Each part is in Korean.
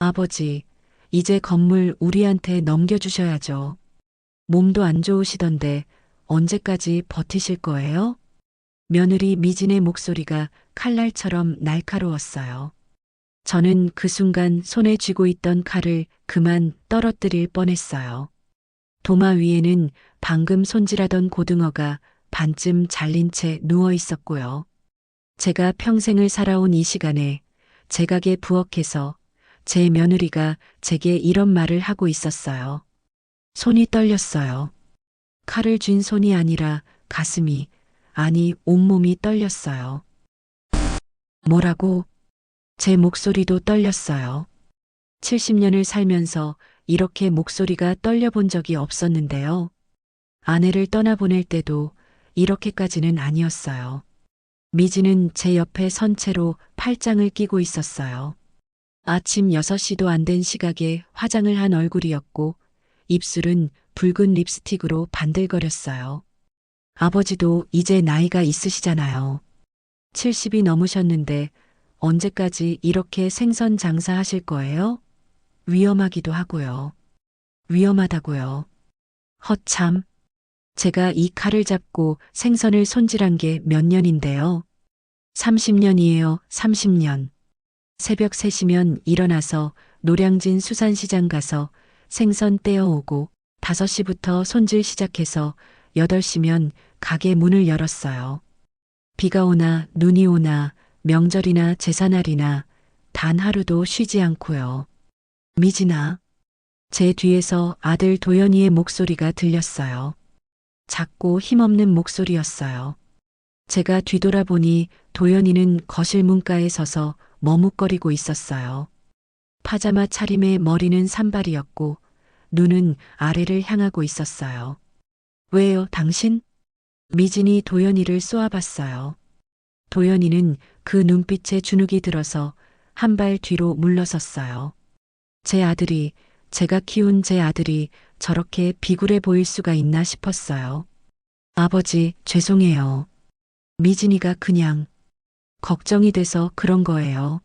아버지, 이제 건물 우리한테 넘겨주셔야죠. 몸도 안 좋으시던데 언제까지 버티실 거예요? 며느리 미진의 목소리가 칼날처럼 날카로웠어요. 저는 그 순간 손에 쥐고 있던 칼을 그만 떨어뜨릴 뻔했어요. 도마 위에는 방금 손질하던 고등어가 반쯤 잘린 채 누워 있었고요. 제가 평생을 살아온 이 시간에 제 가게 부엌에서 제 며느리가 제게 이런 말을 하고 있었어요. 손이 떨렸어요. 칼을 쥔 손이 아니라 가슴이, 아니 온몸이 떨렸어요. 뭐라고? 제 목소리도 떨렸어요. 70년을 살면서 이렇게 목소리가 떨려본 적이 없었는데요. 아내를 떠나보낼 때도 이렇게까지는 아니었어요. 미지는 제 옆에 선 채로 팔짱을 끼고 있었어요. 아침 6시도 안 된 시각에 화장을 한 얼굴이었고 입술은 붉은 립스틱으로 반들거렸어요. 아버지도 이제 나이가 있으시잖아요. 70이 넘으셨는데 언제까지 이렇게 생선 장사하실 거예요? 위험하기도 하고요. 위험하다고요. 허참. 제가 이 칼을 잡고 생선을 손질한 게 몇 년인데요. 30년이에요, 30년. 새벽 3시면 일어나서 노량진 수산시장 가서 생선 떼어오고 5시부터 손질 시작해서 8시면 가게 문을 열었어요. 비가 오나 눈이 오나 명절이나 제사날이나 단 하루도 쉬지 않고요. 미진아. 제 뒤에서 아들 도연이의 목소리가 들렸어요. 작고 힘없는 목소리였어요. 제가 뒤돌아보니 도연이는 거실 문가에 서서 머뭇거리고 있었어요. 파자마 차림에 머리는 산발이었고 눈은 아래를 향하고 있었어요. 왜요, 당신? 미진이 도연이를 쏘아봤어요. 도연이는 그 눈빛에 주눅이 들어서 한 발 뒤로 물러섰어요. 제 아들이, 제가 키운 제 아들이 저렇게 비굴해 보일 수가 있나 싶었어요. 아버지, 죄송해요. 미진이가 그냥 걱정이 돼서 그런 거예요.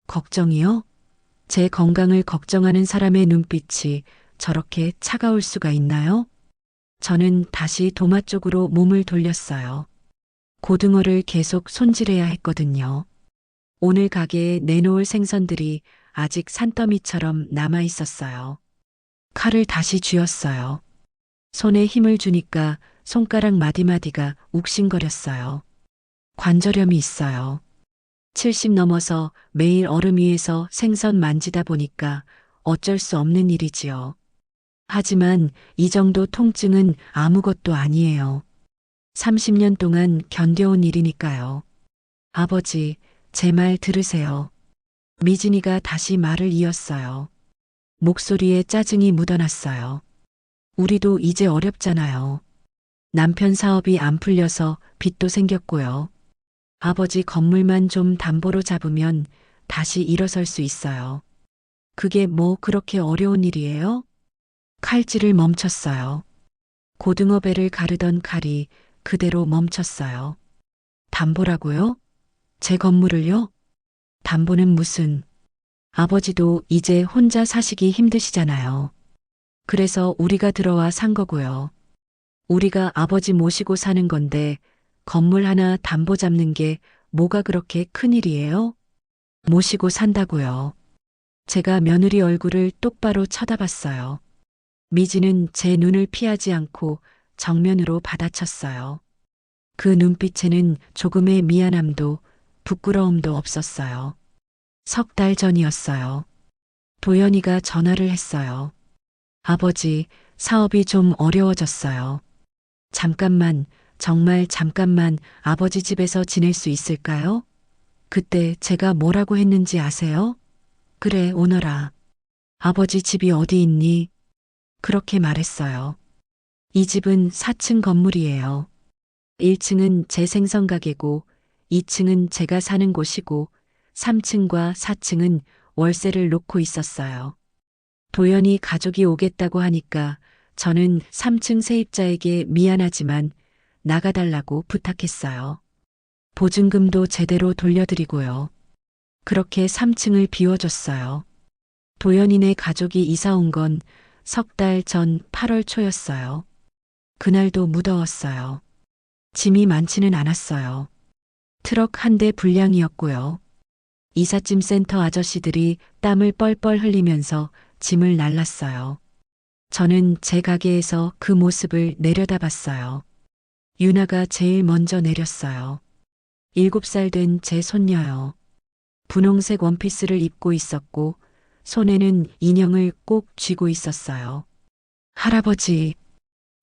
걱정이요? 제 건강을 걱정하는 사람의 눈빛이 저렇게 차가울 수가 있나요? 저는 다시 도마 쪽으로 몸을 돌렸어요. 고등어를 계속 손질해야 했거든요. 오늘 가게에 내놓을 생선들이 아직 산더미처럼 남아 있었어요. 칼을 다시 쥐었어요. 손에 힘을 주니까 손가락 마디마디가 욱신거렸어요. 관절염이 있어요. 70 넘어서 매일 얼음 위에서 생선 만지다 보니까 어쩔 수 없는 일이지요. 하지만 이 정도 통증은 아무것도 아니에요. 30년 동안 견뎌온 일이니까요. 아버지, 제 말 들으세요. 미진이가 다시 말을 이었어요. 목소리에 짜증이 묻어났어요. 우리도 이제 어렵잖아요. 남편 사업이 안 풀려서 빚도 생겼고요. 아버지 건물만 좀 담보로 잡으면 다시 일어설 수 있어요. 그게 뭐 그렇게 어려운 일이에요? 칼질을 멈췄어요. 고등어 배를 가르던 칼이 그대로 멈췄어요. 담보라고요? 제 건물을요? 담보는 무슨... 아버지도 이제 혼자 사시기 힘드시잖아요. 그래서 우리가 들어와 산 거고요. 우리가 아버지 모시고 사는 건데 건물 하나 담보 잡는 게 뭐가 그렇게 큰일이에요? 모시고 산다고요. 제가 며느리 얼굴을 똑바로 쳐다봤어요. 미지는 제 눈을 피하지 않고 정면으로 받아쳤어요. 그 눈빛에는 조금의 미안함도 부끄러움도 없었어요. 3달 전이었어요. 도연이가 전화를 했어요. 아버지, 사업이 좀 어려워졌어요. 잠깐만, 정말 잠깐만 아버지 집에서 지낼 수 있을까요? 그때 제가 뭐라고 했는지 아세요? 그래, 오너라. 아버지 집이 어디 있니? 그렇게 말했어요. 이 집은 4층 건물이에요. 1층은 제 생선 가게고 2층은 제가 사는 곳이고 3층과 4층은 월세를 놓고 있었어요. 도연이 가족이 오겠다고 하니까 저는 3층 세입자에게 미안하지만 나가달라고 부탁했어요. 보증금도 제대로 돌려드리고요. 그렇게 3층을 비워줬어요. 도연이네 가족이 이사 온 건 석 달 전 8월 초였어요. 그날도 무더웠어요. 짐이 많지는 않았어요. 트럭 한 대 분량이었고요. 이삿짐 센터 아저씨들이 땀을 뻘뻘 흘리면서 짐을 날랐어요. 저는 제 가게에서 그 모습을 내려다봤어요. 유나가 제일 먼저 내렸어요. 7살 된 제 손녀요. 분홍색 원피스를 입고 있었고 손에는 인형을 꼭 쥐고 있었어요. 할아버지,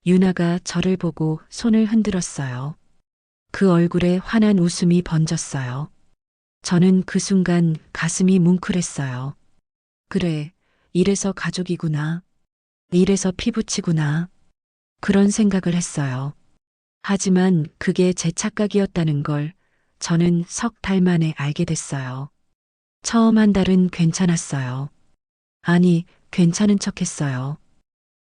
유나가 저를 보고 손을 흔들었어요. 그 얼굴에 환한 웃음이 번졌어요. 저는 그 순간 가슴이 뭉클했어요. 그래, 이래서 가족이구나. 이래서 피부치구나. 그런 생각을 했어요. 하지만 그게 제 착각이었다는 걸 저는 석 달 만에 알게 됐어요. 처음 한 달은 괜찮았어요. 아니, 괜찮은 척 했어요.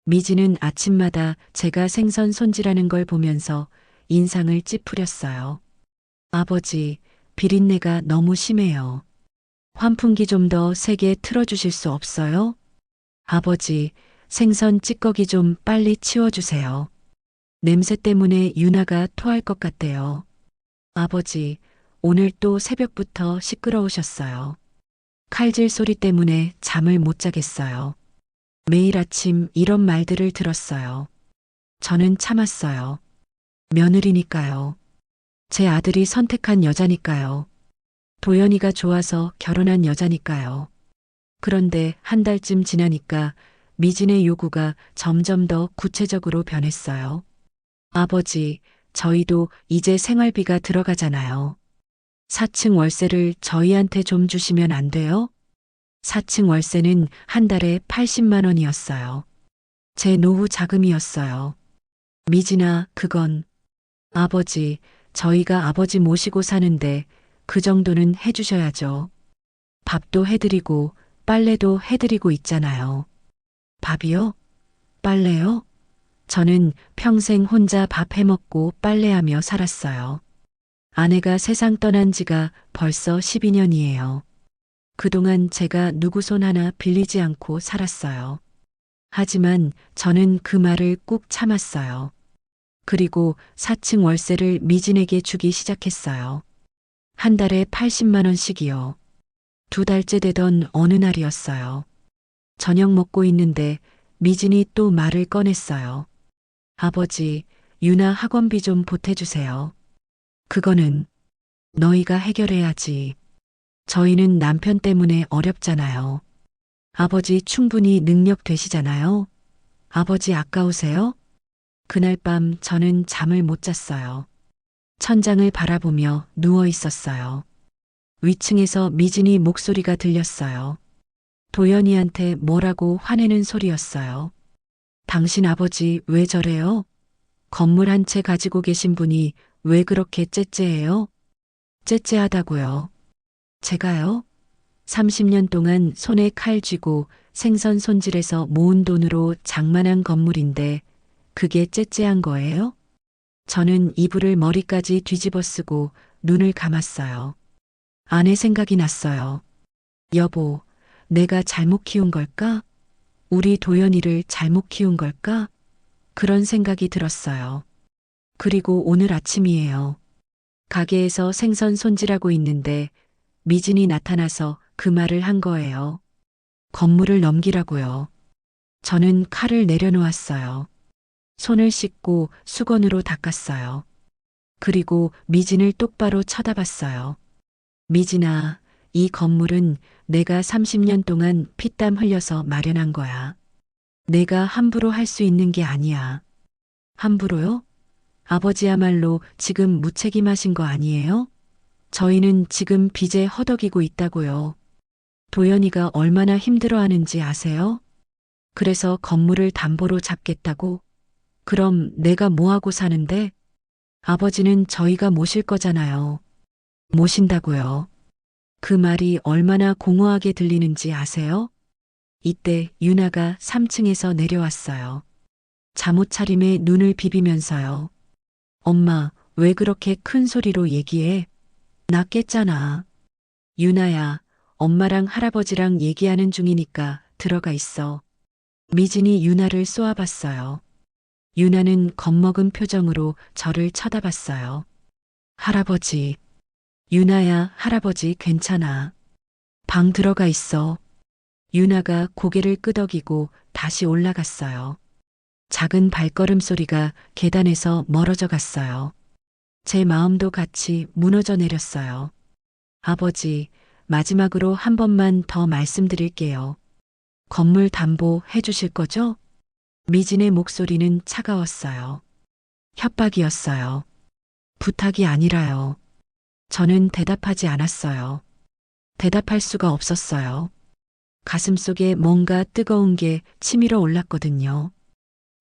미지는 아침마다 제가 생선 손질하는 걸 보면서 인상을 찌푸렸어요. 아버지, 비린내가 너무 심해요. 환풍기 좀 더 세게 틀어주실 수 없어요? 아버지, 생선 찌꺼기 좀 빨리 치워주세요. 냄새 때문에 유나가 토할 것 같대요. 아버지, 오늘 또 새벽부터 시끄러우셨어요. 칼질 소리 때문에 잠을 못 자겠어요. 매일 아침 이런 말들을 들었어요. 저는 참았어요. 며느리니까요. 제 아들이 선택한 여자니까요. 도연이가 좋아서 결혼한 여자니까요. 그런데 한 달쯤 지나니까 미진의 요구가 점점 더 구체적으로 변했어요. 아버지, 저희도 이제 생활비가 들어가잖아요. 4층 월세를 저희한테 좀 주시면 안 돼요? 4층 월세는 한 달에 80만 원이었어요. 제 노후 자금이었어요. 미진아, 그건 아버지, 저희가 아버지 모시고 사는데 그 정도는 해주셔야죠. 밥도 해드리고 빨래도 해드리고 있잖아요. 밥이요? 빨래요? 저는 평생 혼자 밥 해먹고 빨래하며 살았어요. 아내가 세상 떠난 지가 벌써 12년이에요. 그동안 제가 누구 손 하나 빌리지 않고 살았어요. 하지만 저는 그 말을 꾹 참았어요. 그리고 4층 월세를 미진에게 주기 시작했어요. 한 달에 80만 원씩이요. 2달째 되던 어느 날이었어요. 저녁 먹고 있는데 미진이 또 말을 꺼냈어요. 아버지, 유나 학원비 좀 보태주세요. 그거는 너희가 해결해야지. 저희는 남편 때문에 어렵잖아요. 아버지 충분히 능력 되시잖아요. 아버지 아까우세요? 그날 밤 저는 잠을 못 잤어요. 천장을 바라보며 누워 있었어요. 위층에서 미진이 목소리가 들렸어요. 도연이한테 뭐라고 화내는 소리였어요. 당신 아버지 왜 저래요? 건물 한 채 가지고 계신 분이 왜 그렇게 째째해요? 째째하다고요. 제가요? 30년 동안 손에 칼 쥐고 생선 손질해서 모은 돈으로 장만한 건물인데 그게 째째한 거예요? 저는 이불을 머리까지 뒤집어 쓰고 눈을 감았어요. 아내 생각이 났어요. 여보, 내가 잘못 키운 걸까? 우리 도연이를 잘못 키운 걸까? 그런 생각이 들었어요. 그리고 오늘 아침이에요. 가게에서 생선 손질하고 있는데 미진이 나타나서 그 말을 한 거예요. 건물을 넘기라고요. 저는 칼을 내려놓았어요. 손을 씻고 수건으로 닦았어요. 그리고 미진을 똑바로 쳐다봤어요. 미진아, 이 건물은 내가 30년 동안 피땀 흘려서 마련한 거야. 내가 함부로 할 수 있는 게 아니야. 함부로요? 아버지야말로 지금 무책임하신 거 아니에요? 저희는 지금 빚에 허덕이고 있다고요. 도연이가 얼마나 힘들어하는지 아세요? 그래서 건물을 담보로 잡겠다고? 그럼 내가 뭐하고 사는데? 아버지는 저희가 모실 거잖아요. 모신다고요. 그 말이 얼마나 공허하게 들리는지 아세요? 이때 유나가 3층에서 내려왔어요. 잠옷 차림에 눈을 비비면서요. 엄마, 왜 그렇게 큰 소리로 얘기해? 나 깼잖아. 유나야, 엄마랑 할아버지랑 얘기하는 중이니까 들어가 있어. 미진이 유나를 쏘아봤어요. 유나는 겁먹은 표정으로 저를 쳐다봤어요. 할아버지. 유나야, 할아버지 괜찮아. 방 들어가 있어. 유나가 고개를 끄덕이고 다시 올라갔어요. 작은 발걸음 소리가 계단에서 멀어져 갔어요. 제 마음도 같이 무너져 내렸어요. 아버지, 마지막으로 한 번만 더 말씀드릴게요. 건물 담보 해주실 거죠? 미진의 목소리는 차가웠어요. 협박이었어요. 부탁이 아니라요. 저는 대답하지 않았어요. 대답할 수가 없었어요. 가슴속에 뭔가 뜨거운 게 치밀어 올랐거든요.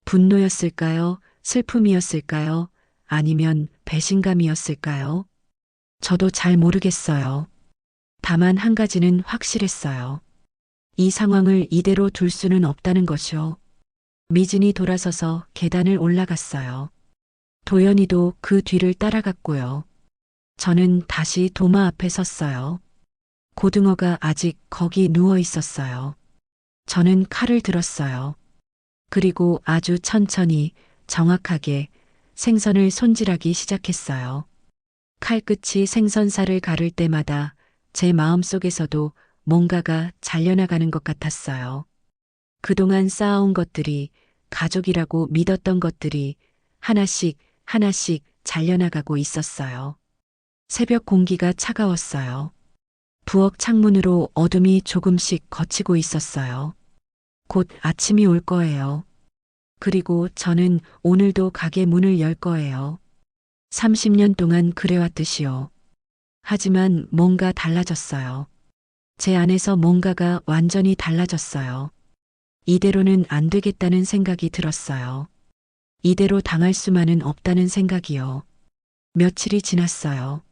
분노였을까요? 슬픔이었을까요? 아니면 배신감이었을까요? 저도 잘 모르겠어요. 다만 한 가지는 확실했어요. 이 상황을 이대로 둘 수는 없다는 것이요. 미진이 돌아서서 계단을 올라갔어요. 도연이도 그 뒤를 따라갔고요. 저는 다시 도마 앞에 섰어요. 고등어가 아직 거기 누워 있었어요. 저는 칼을 들었어요. 그리고 아주 천천히, 정확하게 생선을 손질하기 시작했어요. 칼끝이 생선살을 가를 때마다 제 마음속에서도 뭔가가 잘려나가는 것 같았어요. 그동안 쌓아온 것들이, 가족이라고 믿었던 것들이 하나씩 하나씩 잘려나가고 있었어요. 새벽 공기가 차가웠어요. 부엌 창문으로 어둠이 조금씩 걷히고 있었어요. 곧 아침이 올 거예요. 그리고 저는 오늘도 가게 문을 열 거예요. 30년 동안 그래왔듯이요. 하지만 뭔가 달라졌어요. 제 안에서 뭔가가 완전히 달라졌어요. 이대로는 안 되겠다는 생각이 들었어요. 이대로 당할 수만은 없다는 생각이요. 며칠이 지났어요.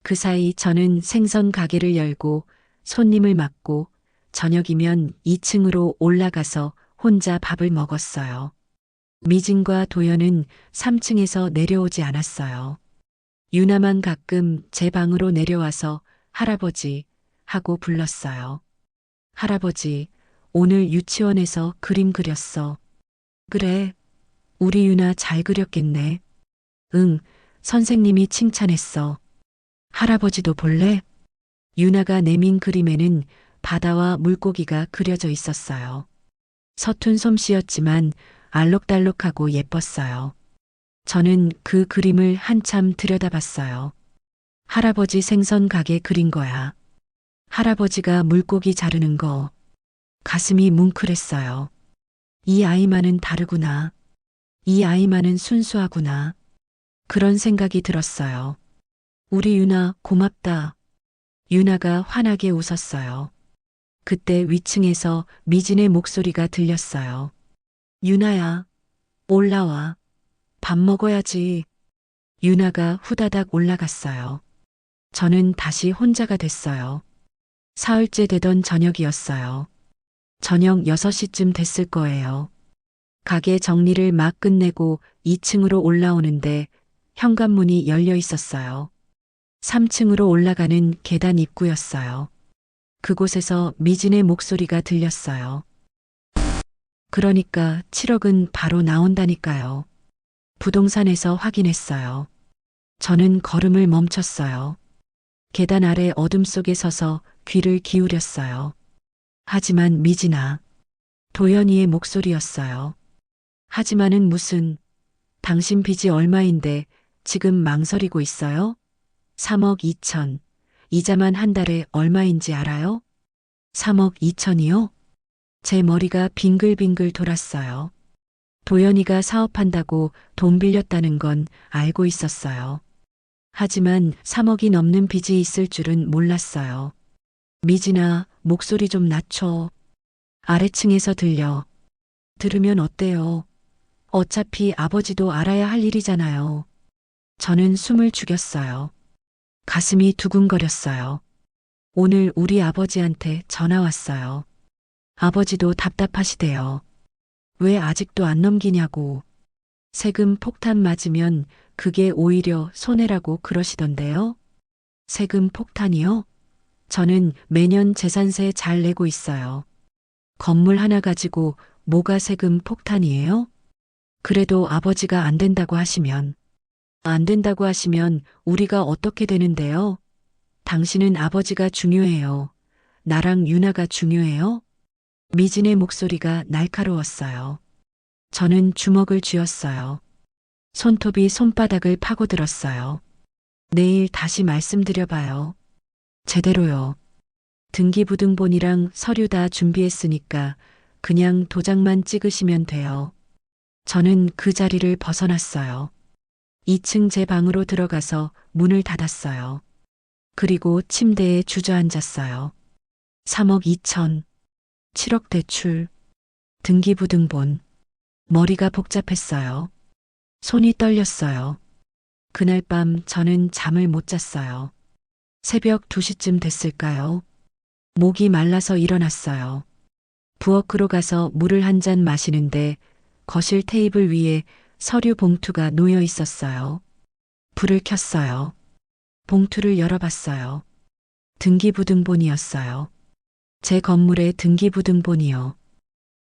그 사이 저는 생선 가게를 열고 손님을 맡고 저녁이면 2층으로 올라가서 혼자 밥을 먹었어요. 미진과 도연은 3층에서 내려오지 않았어요. 유나만 가끔 제 방으로 내려와서 할아버지 하고 불렀어요. 할아버지, 오늘 유치원에서 그림 그렸어. 그래, 우리 유나 잘 그렸겠네. 응, 선생님이 칭찬했어. 할아버지도 볼래? 유나가 내민 그림에는 바다와 물고기가 그려져 있었어요. 서툰 솜씨였지만 알록달록하고 예뻤어요. 저는 그 그림을 한참 들여다봤어요. 할아버지 생선 가게 그린 거야. 할아버지가 물고기 자르는 거. 가슴이 뭉클했어요. 이 아이만은 다르구나. 이 아이만은 순수하구나. 그런 생각이 들었어요. 우리 유나 고맙다. 유나가 환하게 웃었어요. 그때 위층에서 미진의 목소리가 들렸어요. 유나야, 올라와. 밥 먹어야지. 유나가 후다닥 올라갔어요. 저는 다시 혼자가 됐어요. 사흘째 되던 저녁이었어요. 저녁 6시쯤 됐을 거예요. 가게 정리를 막 끝내고 2층으로 올라오는데 현관문이 열려 있었어요. 3층으로 올라가는 계단 입구였어요. 그곳에서 미진의 목소리가 들렸어요. 그러니까 7억은 바로 나온다니까요. 부동산에서 확인했어요. 저는 걸음을 멈췄어요. 계단 아래 어둠 속에 서서 귀를 기울였어요. 하지만 미진아, 도연이의 목소리였어요. 하지만은 무슨, 당신 빚이 얼마인데 지금 망설이고 있어요? 3억 2천. 이자만 한 달에 얼마인지 알아요? 3억 2천이요? 제 머리가 빙글빙글 돌았어요. 도연이가 사업한다고 돈 빌렸다는 건 알고 있었어요. 하지만 3억이 넘는 빚이 있을 줄은 몰랐어요. 미진아, 목소리 좀 낮춰. 아래층에서 들려. 들으면 어때요? 어차피 아버지도 알아야 할 일이잖아요. 저는 숨을 죽였어요. 가슴이 두근거렸어요. 오늘 우리 아버지한테 전화 왔어요. 아버지도 답답하시대요. 왜 아직도 안 넘기냐고. 세금 폭탄 맞으면 그게 오히려 손해라고 그러시던데요. 세금 폭탄이요? 저는 매년 재산세 잘 내고 있어요. 건물 하나 가지고 뭐가 세금 폭탄이에요? 그래도 아버지가 안 된다고 하시면, 안 된다고 하시면 우리가 어떻게 되는데요? 당신은 아버지가 중요해요. 나랑 유나가 중요해요? 미진의 목소리가 날카로웠어요. 저는 주먹을 쥐었어요. 손톱이 손바닥을 파고들었어요. 내일 다시 말씀드려봐요. 제대로요. 등기부등본이랑 서류 다 준비했으니까 그냥 도장만 찍으시면 돼요. 저는 그 자리를 벗어났어요. 2층 제 방으로 들어가서 문을 닫았어요. 그리고 침대에 주저앉았어요. 3억 2천, 7억 대출, 등기부등본. 머리가 복잡했어요. 손이 떨렸어요. 그날 밤 저는 잠을 못 잤어요. 새벽 2시쯤 됐을까요? 목이 말라서 일어났어요. 부엌으로 가서 물을 한 잔 마시는데 거실 테이블 위에 서류 봉투가 놓여 있었어요. 불을 켰어요. 봉투를 열어봤어요. 등기부등본이었어요. 제 건물의 등기부등본이요.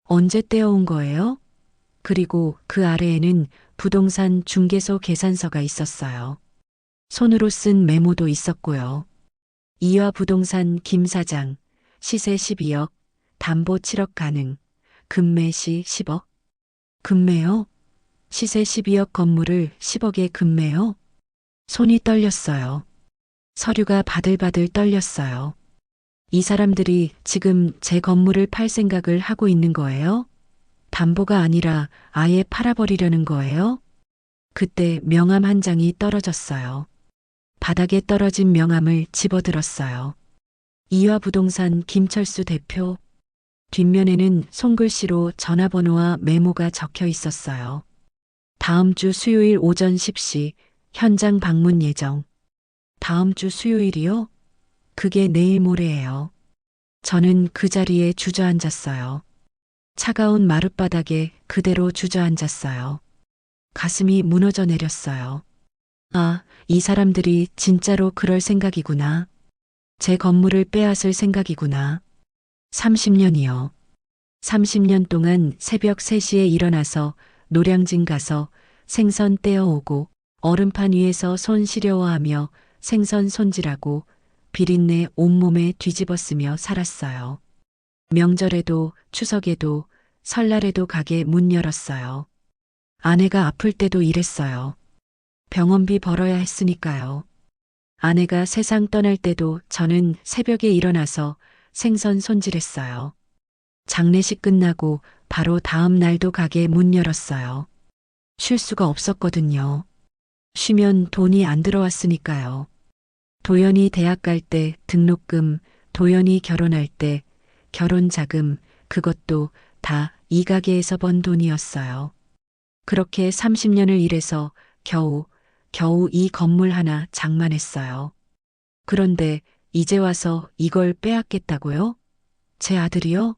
언제 떼어온 거예요? 그리고 그 아래에는 부동산 중개소 계산서가 있었어요. 손으로 쓴 메모도 있었고요. 이화 부동산 김 사장, 시세 12억, 담보 7억 가능, 금매시 10억. 금매요? 시세 12억 건물을 10억에 금매요? 손이 떨렸어요. 서류가 바들바들 떨렸어요. 이 사람들이 지금 제 건물을 팔 생각을 하고 있는 거예요? 담보가 아니라 아예 팔아버리려는 거예요? 그때 명함 한 장이 떨어졌어요. 바닥에 떨어진 명함을 집어들었어요. 이화 부동산 김철수 대표. 뒷면에는 손글씨로 전화번호와 메모가 적혀 있었어요. 다음 주 수요일 오전 10시 현장 방문 예정. 다음 주 수요일이요? 그게 내일 모레예요. 저는 그 자리에 주저앉았어요. 차가운 마룻바닥에 그대로 주저앉았어요. 가슴이 무너져 내렸어요. 아, 이 사람들이 진짜로 그럴 생각이구나. 제 건물을 빼앗을 생각이구나. 30년이요. 30년 동안 새벽 3시에 일어나서 노량진 가서 생선 떼어오고 얼음판 위에서 손 시려워하며 생선 손질하고 비린내 온몸에 뒤집어쓰며 살았어요. 명절에도 추석에도 설날에도 가게 문 열었어요. 아내가 아플 때도 일했어요. 병원비 벌어야 했으니까요. 아내가 세상 떠날 때도 저는 새벽에 일어나서 생선 손질했어요. 장례식 끝나고 바로 다음 날도 가게 문 열었어요. 쉴 수가 없었거든요. 쉬면 돈이 안 들어왔으니까요. 도연이 대학 갈 때 등록금, 도연이 결혼할 때 결혼 자금, 그것도 다 이 가게에서 번 돈이었어요. 그렇게 30년을 일해서 겨우 이 건물 하나 장만했어요. 그런데 이제 와서 이걸 빼앗겠다고요? 제 아들이요?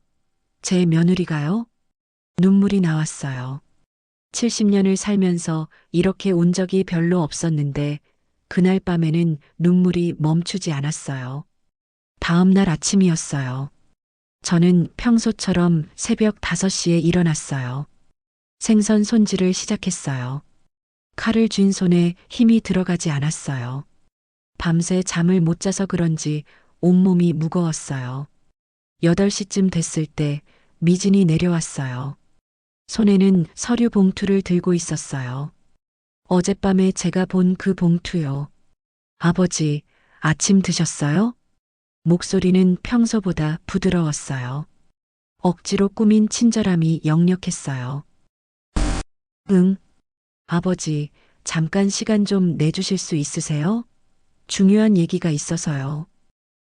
제 며느리가요? 눈물이 나왔어요. 70년을 살면서 이렇게 운 적이 별로 없었는데 그날 밤에는 눈물이 멈추지 않았어요. 다음 날 아침이었어요. 저는 평소처럼 새벽 5시에 일어났어요. 생선 손질을 시작했어요. 칼을 쥔 손에 힘이 들어가지 않았어요. 밤새 잠을 못 자서 그런지 온몸이 무거웠어요. 8시쯤 됐을 때 미진이 내려왔어요. 손에는 서류 봉투를 들고 있었어요. 어젯밤에 제가 본 그 봉투요. 아버지, 아침 드셨어요? 목소리는 평소보다 부드러웠어요. 억지로 꾸민 친절함이 역력했어요. 응. 아버지, 잠깐 시간 좀 내주실 수 있으세요? 중요한 얘기가 있어서요.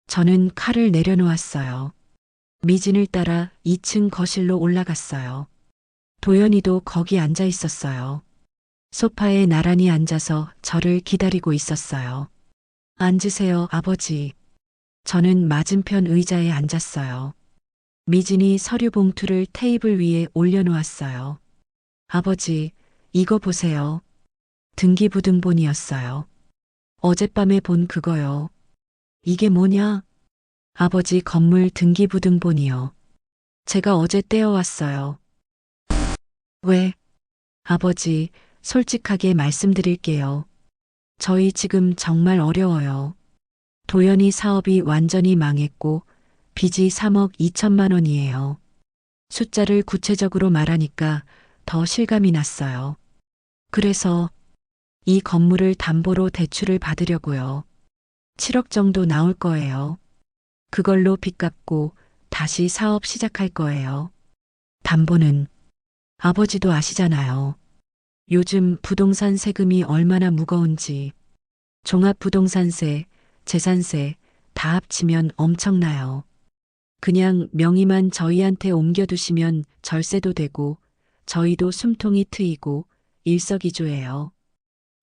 저는 칼을 내려놓았어요. 미진을 따라 2층 거실로 올라갔어요. 도연이도 거기 앉아 있었어요. 소파에 나란히 앉아서 저를 기다리고 있었어요. 앉으세요, 아버지. 저는 맞은편 의자에 앉았어요. 미진이 서류 봉투를 테이블 위에 올려놓았어요. 아버지, 이거 보세요. 등기부등본이었어요. 어젯밤에 본 그거요. 이게 뭐냐? 아버지 건물 등기부등본이요. 제가 어제 떼어왔어요. 왜? 아버지, 솔직하게 말씀드릴게요. 저희 지금 정말 어려워요. 도연이 사업이 완전히 망했고 빚이 3억 2천만 원이에요. 숫자를 구체적으로 말하니까 더 실감이 났어요. 그래서 이 건물을 담보로 대출을 받으려고요. 7억 정도 나올 거예요. 그걸로 빚 갚고 다시 사업 시작할 거예요. 담보는 아버지도 아시잖아요. 요즘 부동산 세금이 얼마나 무거운지. 종합부동산세, 재산세 다 합치면 엄청나요. 그냥 명의만 저희한테 옮겨두시면 절세도 되고 저희도 숨통이 트이고 일석이조예요.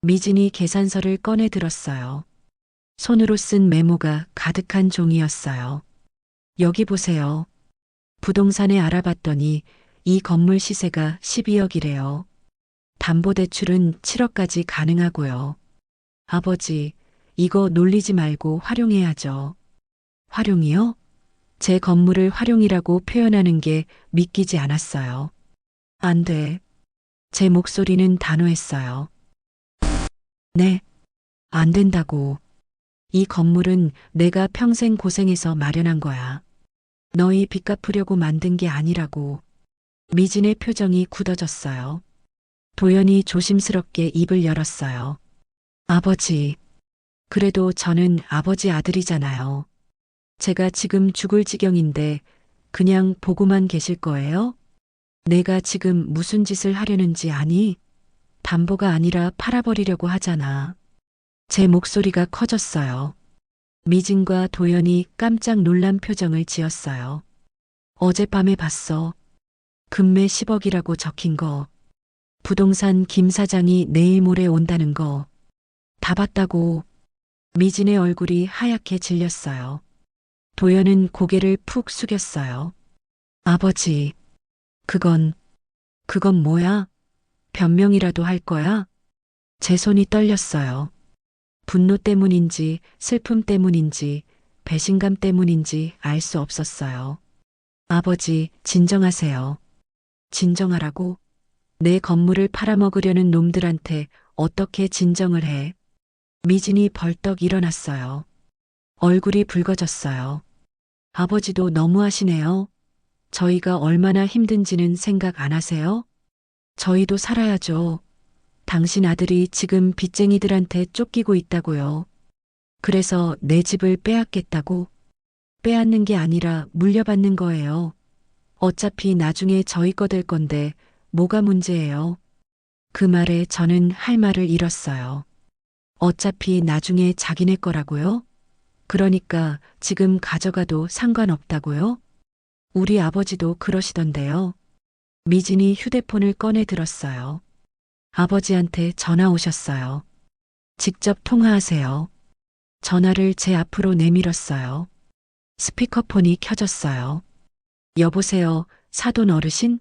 미진이 계산서를 꺼내 들었어요. 손으로 쓴 메모가 가득한 종이였어요. 여기 보세요. 부동산에 알아봤더니 이 건물 시세가 12억이래요. 담보대출은 7억까지 가능하고요. 아버지, 이거 놀리지 말고 활용해야죠. 활용이요? 제 건물을 활용이라고 표현하는 게 믿기지 않았어요. 안 돼. 제 목소리는 단호했어요. 네, 안 된다고. 이 건물은 내가 평생 고생해서 마련한 거야. 너희 빚 갚으려고 만든 게 아니라고. 미진의 표정이 굳어졌어요. 도연이 조심스럽게 입을 열었어요. 아버지, 그래도 저는 아버지 아들이잖아요. 제가 지금 죽을 지경인데 그냥 보고만 계실 거예요? 내가 지금 무슨 짓을 하려는지 아니? 담보가 아니라 팔아버리려고 하잖아. 제 목소리가 커졌어요. 미진과 도연이 깜짝 놀란 표정을 지었어요. 어젯밤에 봤어. 금매 10억이라고 적힌 거. 부동산 김 사장이 내일 모레 온다는 거. 다 봤다고. 미진의 얼굴이 하얗게 질렸어요. 도연은 고개를 푹 숙였어요. 아버지, 그건 뭐야? 변명이라도 할 거야? 제 손이 떨렸어요. 분노 때문인지 슬픔 때문인지 배신감 때문인지 알 수 없었어요. 아버지, 진정하세요. 진정하라고? 내 건물을 팔아먹으려는 놈들한테 어떻게 진정을 해? 미진이 벌떡 일어났어요. 얼굴이 붉어졌어요. 아버지도 너무하시네요. 저희가 얼마나 힘든지는 생각 안 하세요? 저희도 살아야죠. 당신 아들이 지금 빚쟁이들한테 쫓기고 있다고요. 그래서 내 집을 빼앗겠다고? 빼앗는 게 아니라 물려받는 거예요. 어차피 나중에 저희 거 될 건데 뭐가 문제예요? 그 말에 저는 할 말을 잃었어요. 어차피 나중에 자기네 거라고요? 그러니까 지금 가져가도 상관없다고요? 우리 아버지도 그러시던데요. 미진이 휴대폰을 꺼내 들었어요. 아버지한테 전화 오셨어요. 직접 통화하세요. 전화를 제 앞으로 내밀었어요. 스피커폰이 켜졌어요. 여보세요, 사돈 어르신?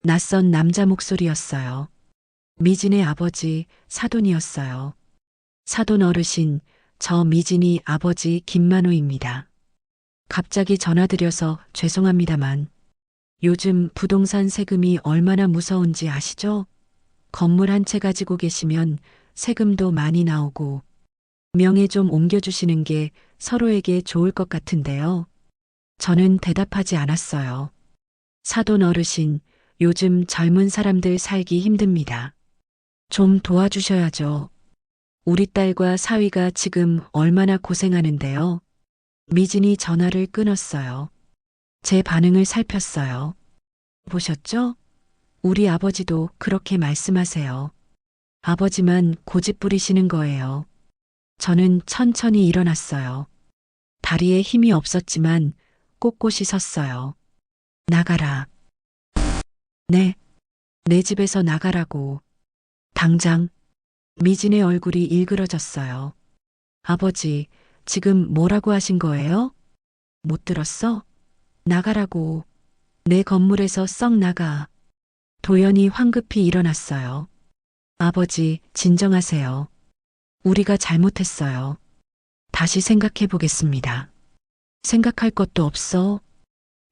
낯선 남자 목소리였어요. 미진의 아버지, 사돈이었어요. 사돈 어르신, 저 미진이 아버지 김만호입니다. 갑자기 전화드려서 죄송합니다만 요즘 부동산 세금이 얼마나 무서운지 아시죠? 건물 한 채 가지고 계시면 세금도 많이 나오고 명예 좀 옮겨주시는 게 서로에게 좋을 것 같은데요. 저는 대답하지 않았어요. 사돈 어르신, 요즘 젊은 사람들 살기 힘듭니다. 좀 도와주셔야죠. 우리 딸과 사위가 지금 얼마나 고생하는데요. 미진이 전화를 끊었어요. 제 반응을 살폈어요. 보셨죠? 우리 아버지도 그렇게 말씀하세요. 아버지만 고집 부리시는 거예요. 저는 천천히 일어났어요. 다리에 힘이 없었지만 꼿꼿이 섰어요. 나가라. 네, 내 집에서 나가라고. 당장. 미진의 얼굴이 일그러졌어요. 아버지, 지금 뭐라고 하신 거예요? 못 들었어? 나가라고. 내 건물에서 썩 나가. 도연이 황급히 일어났어요. 아버지, 진정하세요. 우리가 잘못했어요. 다시 생각해 보겠습니다. 생각할 것도 없어.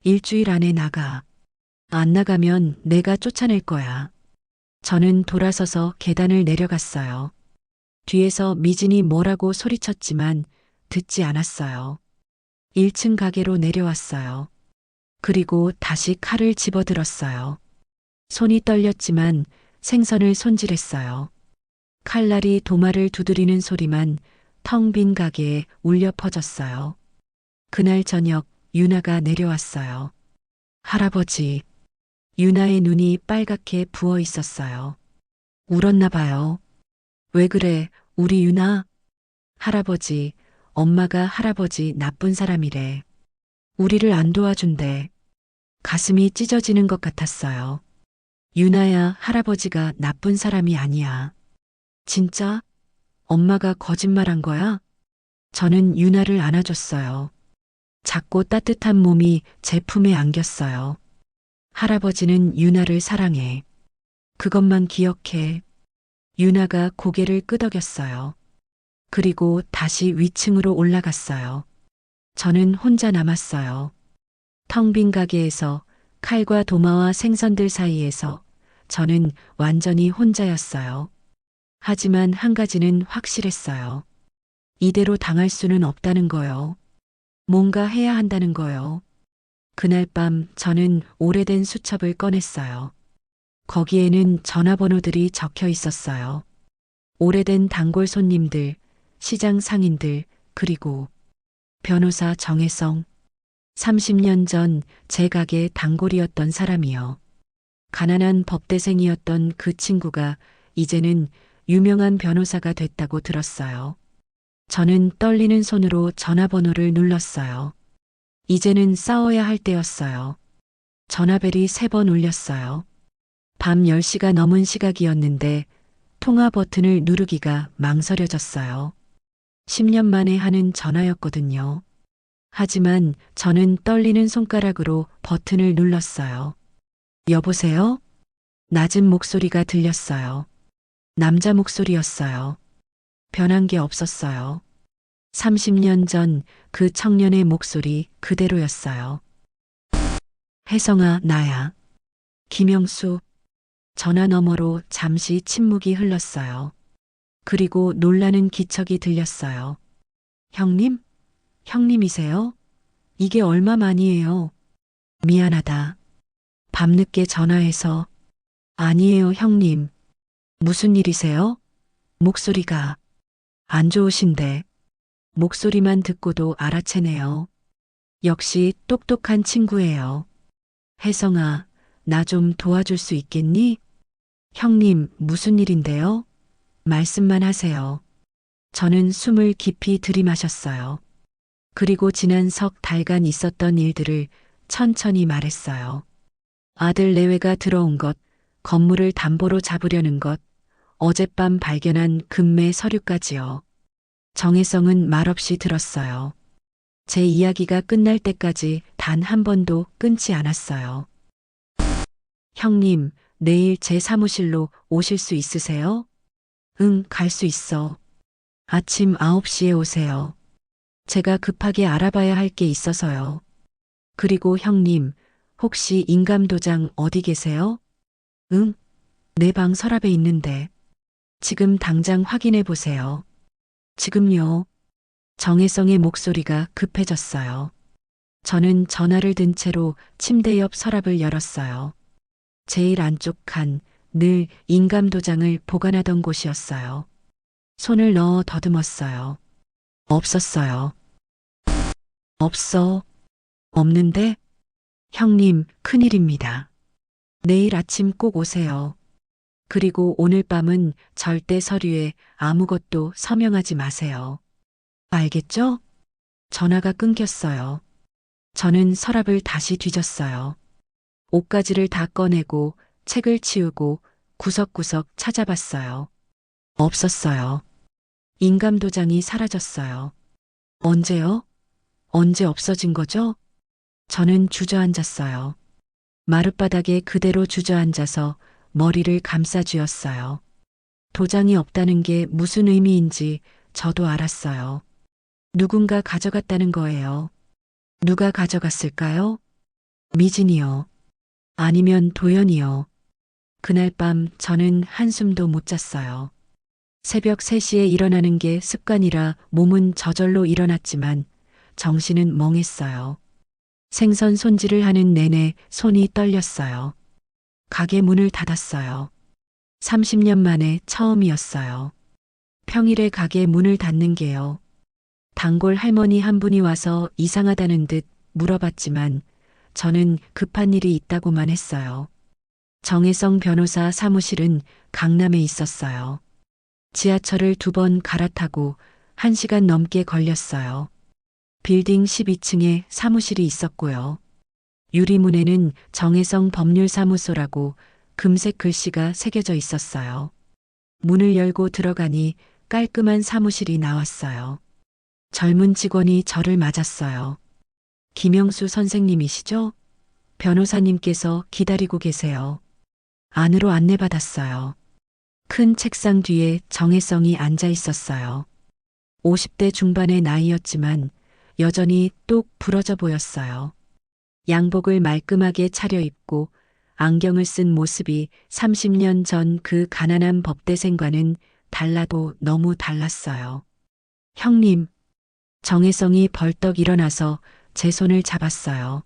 일주일 안에 나가. 안 나가면 내가 쫓아낼 거야. 저는 돌아서서 계단을 내려갔어요. 뒤에서 미진이 뭐라고 소리쳤지만 듣지 않았어요. 1층 가게로 내려왔어요. 그리고 다시 칼을 집어들었어요. 손이 떨렸지만 생선을 손질했어요. 칼날이 도마를 두드리는 소리만 텅 빈 가게에 울려 퍼졌어요. 그날 저녁 유나가 내려왔어요. 할아버지. 유나의 눈이 빨갛게 부어 있었어요. 울었나 봐요. 왜 그래, 우리 유나? 할아버지, 엄마가 할아버지 나쁜 사람이래. 우리를 안 도와준대. 가슴이 찢어지는 것 같았어요. 유나야, 할아버지가 나쁜 사람이 아니야. 진짜? 엄마가 거짓말한 거야? 저는 유나를 안아줬어요. 작고 따뜻한 몸이 제 품에 안겼어요. 할아버지는 유나를 사랑해. 그것만 기억해. 유나가 고개를 끄덕였어요. 그리고 다시 위층으로 올라갔어요. 저는 혼자 남았어요. 텅 빈 가게에서 칼과 도마와 생선들 사이에서 저는 완전히 혼자였어요. 하지만 한 가지는 확실했어요. 이대로 당할 수는 없다는 거요. 뭔가 해야 한다는 거요. 그날 밤 저는 오래된 수첩을 꺼냈어요. 거기에는 전화번호들이 적혀 있었어요. 오래된 단골 손님들, 시장 상인들, 그리고 변호사 정혜성. 30년 전 제 가게 단골이었던 사람이요. 가난한 법대생이었던 그 친구가 이제는 유명한 변호사가 됐다고 들었어요. 저는 떨리는 손으로 전화번호를 눌렀어요. 이제는 싸워야 할 때였어요. 전화벨이 3번 울렸어요. 밤 10시가 넘은 시각이었는데 통화 버튼을 누르기가 망설여졌어요. 10년 만에 하는 전화였거든요. 하지만 저는 떨리는 손가락으로 버튼을 눌렀어요. 여보세요? 낮은 목소리가 들렸어요. 남자 목소리였어요. 변한 게 없었어요. 30년 전 그 청년의 목소리 그대로였어요. 혜성아, 나야. 김영수. 전화 너머로 잠시 침묵이 흘렀어요. 그리고 놀라는 기척이 들렸어요. 형님? 형님이세요? 이게 얼마만이에요? 미안하다. 밤늦게 전화해서. 아니에요, 형님. 무슨 일이세요? 목소리가 안 좋으신데. 목소리만 듣고도 알아채네요. 역시 똑똑한 친구예요. 혜성아, 나 좀 도와줄 수 있겠니? 형님, 무슨 일인데요? 말씀만 하세요. 저는 숨을 깊이 들이마셨어요. 그리고 지난 석 달간 있었던 일들을 천천히 말했어요. 아들 내외가 들어온 것, 건물을 담보로 잡으려는 것, 어젯밤 발견한 금매 서류까지요. 정혜성은 말없이 들었어요. 제 이야기가 끝날 때까지 단 한 번도 끊지 않았어요. 형님, 내일 제 사무실로 오실 수 있으세요? 응, 갈 수 있어. 아침 9시에 오세요. 제가 급하게 알아봐야 할 게 있어서요. 그리고 형님, 혹시 인감도장 어디 계세요? 응, 내 방 서랍에 있는데. 지금 당장 확인해 보세요. 지금요. 정혜성의 목소리가 급해졌어요. 저는 전화를 든 채로 침대 옆 서랍을 열었어요. 제일 안쪽 칸, 늘 인감도장을 보관하던 곳이었어요. 손을 넣어 더듬었어요. 없었어요. 없어. 없는데? 형님, 큰일입니다. 내일 아침 꼭 오세요. 그리고 오늘 밤은 절대 서류에 아무것도 서명하지 마세요. 알겠죠? 전화가 끊겼어요. 저는 서랍을 다시 뒤졌어요. 옷가지를 다 꺼내고 책을 치우고 구석구석 찾아봤어요. 없었어요. 인감도장이 사라졌어요. 언제요? 언제 없어진 거죠? 저는 주저앉았어요. 마룻바닥에 그대로 주저앉아서 머리를 감싸쥐었어요. 도장이 없다는 게 무슨 의미인지 저도 알았어요. 누군가 가져갔다는 거예요. 누가 가져갔을까요? 미진이요. 아니면 도연이요. 그날 밤 저는 한숨도 못 잤어요. 새벽 3시에 일어나는 게 습관이라 몸은 저절로 일어났지만 정신은 멍했어요. 생선 손질을 하는 내내 손이 떨렸어요. 가게 문을 닫았어요. 30년 만에 처음이었어요. 평일에 가게 문을 닫는 게요. 단골 할머니 한 분이 와서 이상하다는 듯 물어봤지만 저는 급한 일이 있다고만 했어요. 정혜성 변호사 사무실은 강남에 있었어요. 지하철을 2번 갈아타고 1시간 넘게 걸렸어요. 빌딩 12층에 사무실이 있었고요. 유리문에는 정혜성 법률사무소라고 금색 글씨가 새겨져 있었어요. 문을 열고 들어가니 깔끔한 사무실이 나왔어요. 젊은 직원이 저를 맞았어요. 김영수 선생님이시죠? 변호사님께서 기다리고 계세요. 안으로 안내받았어요. 큰 책상 뒤에 정혜성이 앉아 있었어요. 50대 중반의 나이였지만 여전히 똑 부러져 보였어요. 양복을 말끔하게 차려입고 안경을 쓴 모습이 30년 전 그 가난한 법대생과는 달라도 너무 달랐어요. 형님, 정혜성이 벌떡 일어나서 제 손을 잡았어요.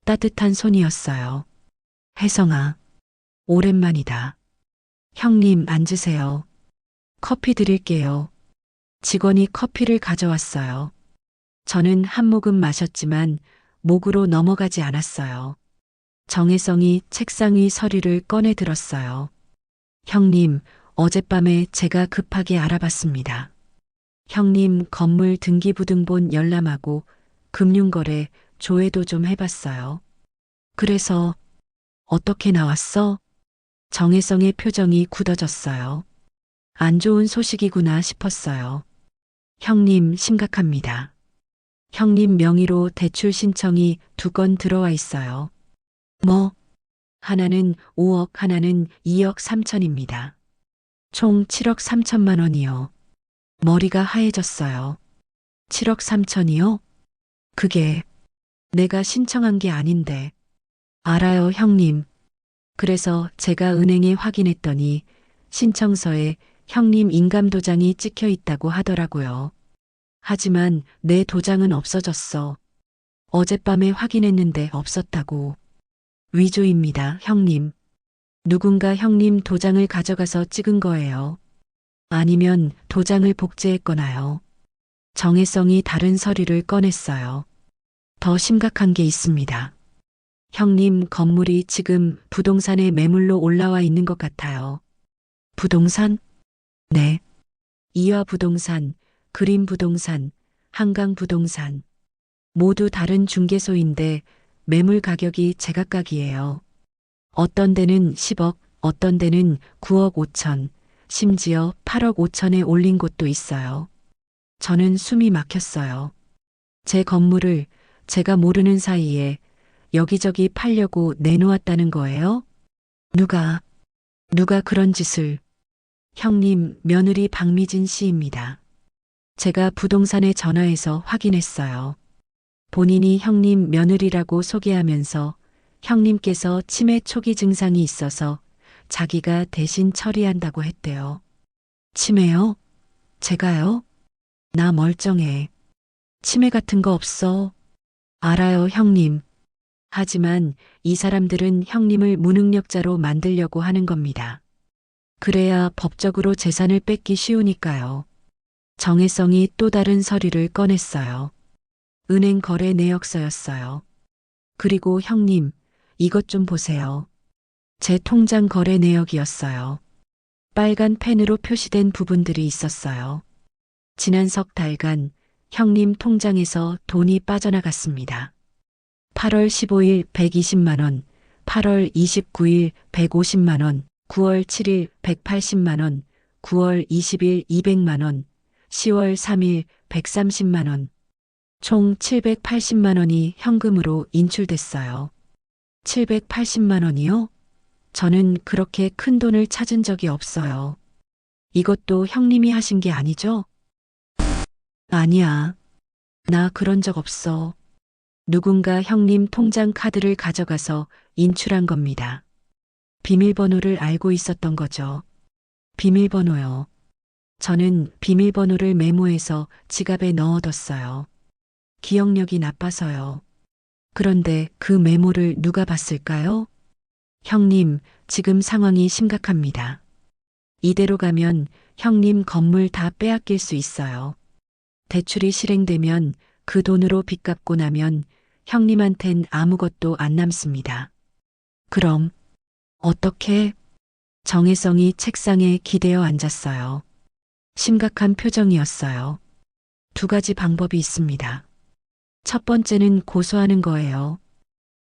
따뜻한 손이었어요. 혜성아, 오랜만이다. 형님 앉으세요. 커피 드릴게요. 직원이 커피를 가져왔어요. 저는 한 모금 마셨지만 목으로 넘어가지 않았어요. 정혜성이 책상 위 서류를 꺼내 들었어요. 형님, 어젯밤에 제가 급하게 알아봤습니다. 형님 건물 등기부등본 열람하고 금융거래 조회도 좀 해봤어요. 그래서 어떻게 나왔어? 정혜성의 표정이 굳어졌어요. 안 좋은 소식이구나 싶었어요. 형님 심각합니다. 형님 명의로 대출 신청이 2건 들어와 있어요. 뭐? 하나는 5억, 하나는 2억 3천입니다. 총 7억 3천만 원이요. 머리가 하얘졌어요. 7억 3천이요? 그게 내가 신청한 게 아닌데. 알아요, 형님. 그래서 제가 은행에 확인했더니 신청서에 형님 인감도장이 찍혀 있다고 하더라고요. 하지만 내 도장은 없어졌어. 어젯밤에 확인했는데 없었다고. 위조입니다, 형님. 누군가 형님 도장을 가져가서 찍은 거예요. 아니면 도장을 복제했거나요. 정혜성이 다른 서류를 꺼냈어요. 더 심각한 게 있습니다. 형님 건물이 지금 부동산에 매물로 올라와 있는 것 같아요. 부동산? 네. 이화 부동산, 그린 부동산, 한강 부동산. 모두 다른 중개소인데 매물 가격이 제각각이에요. 어떤 데는 10억, 어떤 데는 9억 5천, 심지어 8억 5천에 올린 곳도 있어요. 저는 숨이 막혔어요. 제 건물을 제가 모르는 사이에 여기저기 팔려고 내놓았다는 거예요? 누가 그런 짓을. 형님 며느리 박미진 씨입니다. 제가 부동산에 전화해서 확인했어요. 본인이 형님 며느리라고 소개하면서 형님께서 치매 초기 증상이 있어서 자기가 대신 처리한다고 했대요. 치매요? 제가요? 나 멀쩡해. 치매 같은 거 없어. 알아요, 형님. 하지만 이 사람들은 형님을 무능력자로 만들려고 하는 겁니다. 그래야 법적으로 재산을 뺏기 쉬우니까요. 정혜성이 또 다른 서류를 꺼냈어요. 은행 거래 내역서였어요. 그리고 형님, 이것 좀 보세요. 제 통장 거래 내역이었어요. 빨간 펜으로 표시된 부분들이 있었어요. 지난 석 달간 형님 통장에서 돈이 빠져나갔습니다. 8월 15일 120만 원, 8월 29일 150만 원, 9월 7일 180만 원, 9월 20일 200만 원, 10월 3일 130만 원. 총 780만 원이 현금으로 인출됐어요. 780만 원이요? 저는 그렇게 큰 돈을 찾은 적이 없어요. 이것도 형님이 하신 게 아니죠? 아니야. 나 그런 적 없어. 누군가 형님 통장 카드를 가져가서 인출한 겁니다. 비밀번호를 알고 있었던 거죠. 비밀번호요. 저는 비밀번호를 메모해서 지갑에 넣어뒀어요. 기억력이 나빠서요. 그런데 그 메모를 누가 봤을까요? 형님, 지금 상황이 심각합니다. 이대로 가면 형님 건물 다 빼앗길 수 있어요. 대출이 실행되면 그 돈으로 빚 갚고 나면 형님한텐 아무것도 안 남습니다. 그럼 어떻게? 정혜성이 책상에 기대어 앉았어요. 심각한 표정이었어요. 두 가지 방법이 있습니다. 첫 번째는 고소하는 거예요.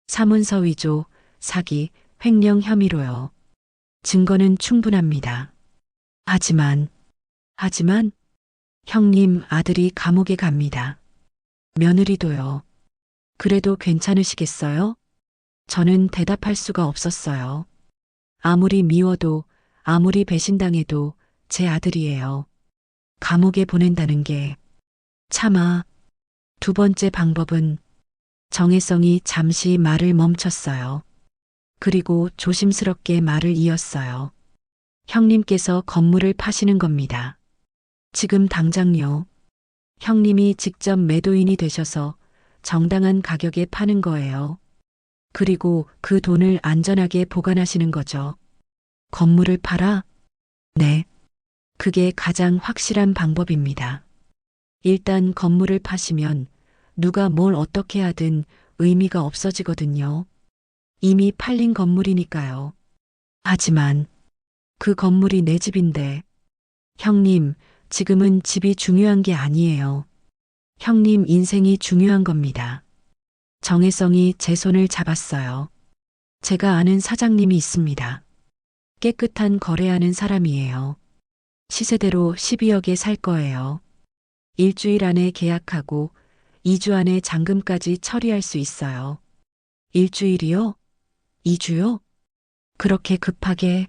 사문서 위조, 사기, 횡령 혐의로요. 증거는 충분합니다. 하지만 형님 아들이 감옥에 갑니다. 며느리도요. 그래도 괜찮으시겠어요? 저는 대답할 수가 없었어요. 아무리 미워도 아무리 배신당해도 제 아들이에요. 감옥에 보낸다는 게 차마. 두 번째 방법은 정혜성이 잠시 말을 멈췄어요. 그리고 조심스럽게 말을 이었어요. 형님께서 건물을 파시는 겁니다. 지금 당장요. 형님이 직접 매도인이 되셔서 정당한 가격에 파는 거예요. 그리고 그 돈을 안전하게 보관하시는 거죠. 건물을 팔아? 네. 그게 가장 확실한 방법입니다. 일단 건물을 파시면 누가 뭘 어떻게 하든 의미가 없어지거든요. 이미 팔린 건물이니까요. 하지만 그 건물이 내 집인데. 형님, 지금은 집이 중요한 게 아니에요. 형님 인생이 중요한 겁니다. 정혜성이 제 손을 잡았어요. 제가 아는 사장님이 있습니다. 깨끗한 거래하는 사람이에요. 시세대로 12억에 살 거예요. 일주일 안에 계약하고 2주 안에 잔금까지 처리할 수 있어요. 일주일이요? 2주요? 그렇게 급하게.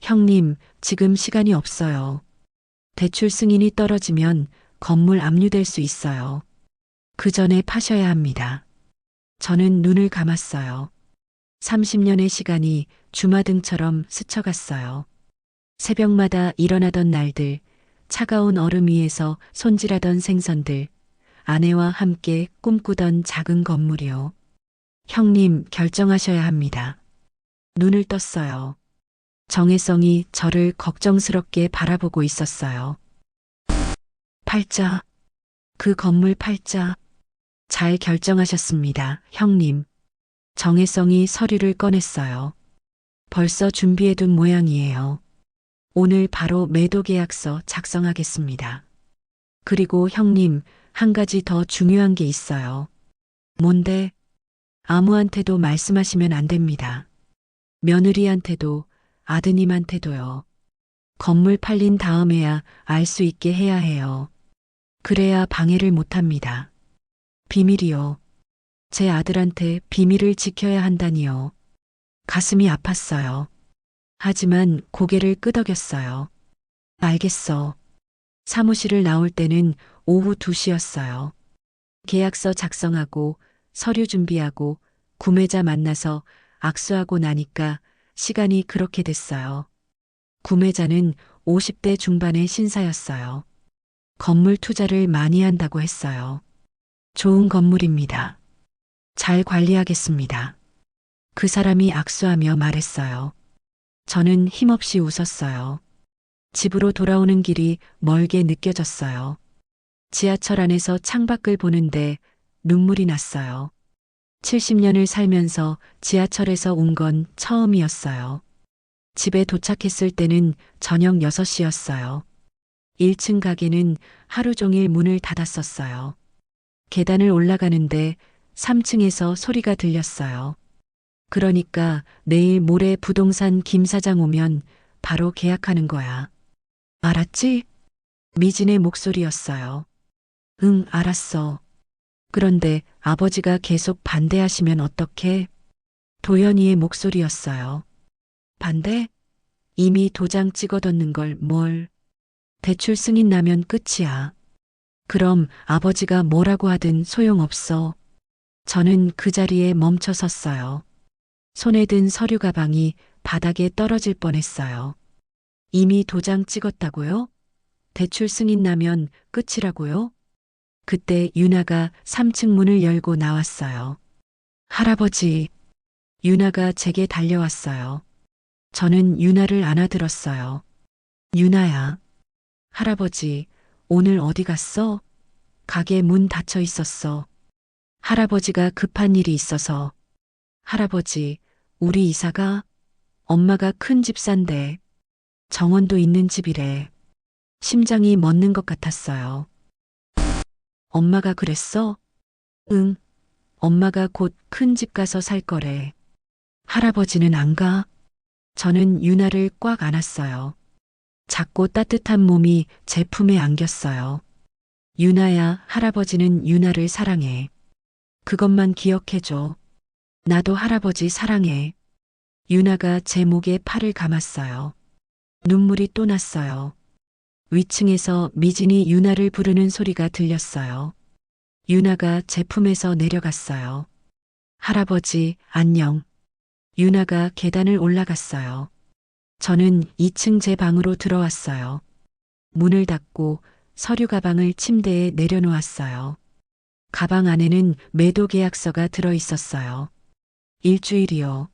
형님, 지금 시간이 없어요. 대출 승인이 떨어지면 건물 압류될 수 있어요. 그 전에 파셔야 합니다. 저는 눈을 감았어요. 30년의 시간이 주마등처럼 스쳐갔어요. 새벽마다 일어나던 날들, 차가운 얼음 위에서 손질하던 생선들, 아내와 함께 꿈꾸던 작은 건물이요. 형님, 결정하셔야 합니다. 눈을 떴어요. 정혜성이 저를 걱정스럽게 바라보고 있었어요. 팔자. 그 건물 팔자. 잘 결정하셨습니다, 형님. 정혜성이 서류를 꺼냈어요. 벌써 준비해둔 모양이에요. 오늘 바로 매도 계약서 작성하겠습니다. 그리고 형님, 한 가지 더 중요한 게 있어요. 뭔데? 아무한테도 말씀하시면 안 됩니다. 며느리한테도 아드님한테도요. 건물 팔린 다음에야 알 수 있게 해야 해요. 그래야 방해를 못 합니다. 비밀이요. 제 아들한테 비밀을 지켜야 한다니요. 가슴이 아팠어요. 하지만 고개를 끄덕였어요. 알겠어. 사무실을 나올 때는 오후 2시였어요. 계약서 작성하고 서류 준비하고 구매자 만나서 악수하고 나니까 시간이 그렇게 됐어요. 구매자는 50대 중반의 신사였어요. 건물 투자를 많이 한다고 했어요. 좋은 건물입니다. 잘 관리하겠습니다. 그 사람이 악수하며 말했어요. 저는 힘없이 웃었어요. 집으로 돌아오는 길이 멀게 느껴졌어요. 지하철 안에서 창밖을 보는데 눈물이 났어요. 70년을 살면서 지하철에서 운 건 처음이었어요. 집에 도착했을 때는 저녁 6시였어요. 1층 가게는 하루 종일 문을 닫았었어요. 계단을 올라가는데 3층에서 소리가 들렸어요. 그러니까 내일 모레 부동산 김 사장 오면 바로 계약하는 거야. 알았지? 미진의 목소리였어요. 응, 알았어. 그런데 아버지가 계속 반대하시면 어떡해? 도연이의 목소리였어요. 반대? 이미 도장 찍어뒀는 걸 뭘? 대출 승인 나면 끝이야. 그럼 아버지가 뭐라고 하든 소용없어. 저는 그 자리에 멈춰 섰어요. 손에 든 서류 가방이 바닥에 떨어질 뻔했어요. 이미 도장 찍었다고요? 대출 승인 나면 끝이라고요? 그때 유나가 3층 문을 열고 나왔어요. 할아버지, 유나가 제게 달려왔어요. 저는 유나를 안아들었어요. 유나야, 할아버지, 오늘 어디 갔어? 가게 문 닫혀 있었어. 할아버지가 급한 일이 있어서. 할아버지, 우리 이사가 엄마가 큰 집 산대. 정원도 있는 집이래. 심장이 멎는 것 같았어요. 엄마가 그랬어? 응, 엄마가 곧 큰 집 가서 살 거래. 할아버지는 안 가? 저는 유나를 꽉 안았어요. 작고 따뜻한 몸이 제 품에 안겼어요. 유나야, 할아버지는 유나를 사랑해. 그것만 기억해줘. 나도 할아버지 사랑해. 유나가 제 목에 팔을 감았어요. 눈물이 또 났어요. 위층에서 미진이 유나를 부르는 소리가 들렸어요. 유나가 제 품에서 내려갔어요. 할아버지, 안녕. 유나가 계단을 올라갔어요. 저는 2층 제 방으로 들어왔어요. 문을 닫고 서류 가방을 침대에 내려놓았어요. 가방 안에는 매도 계약서가 들어 있었어요. 일주일이요.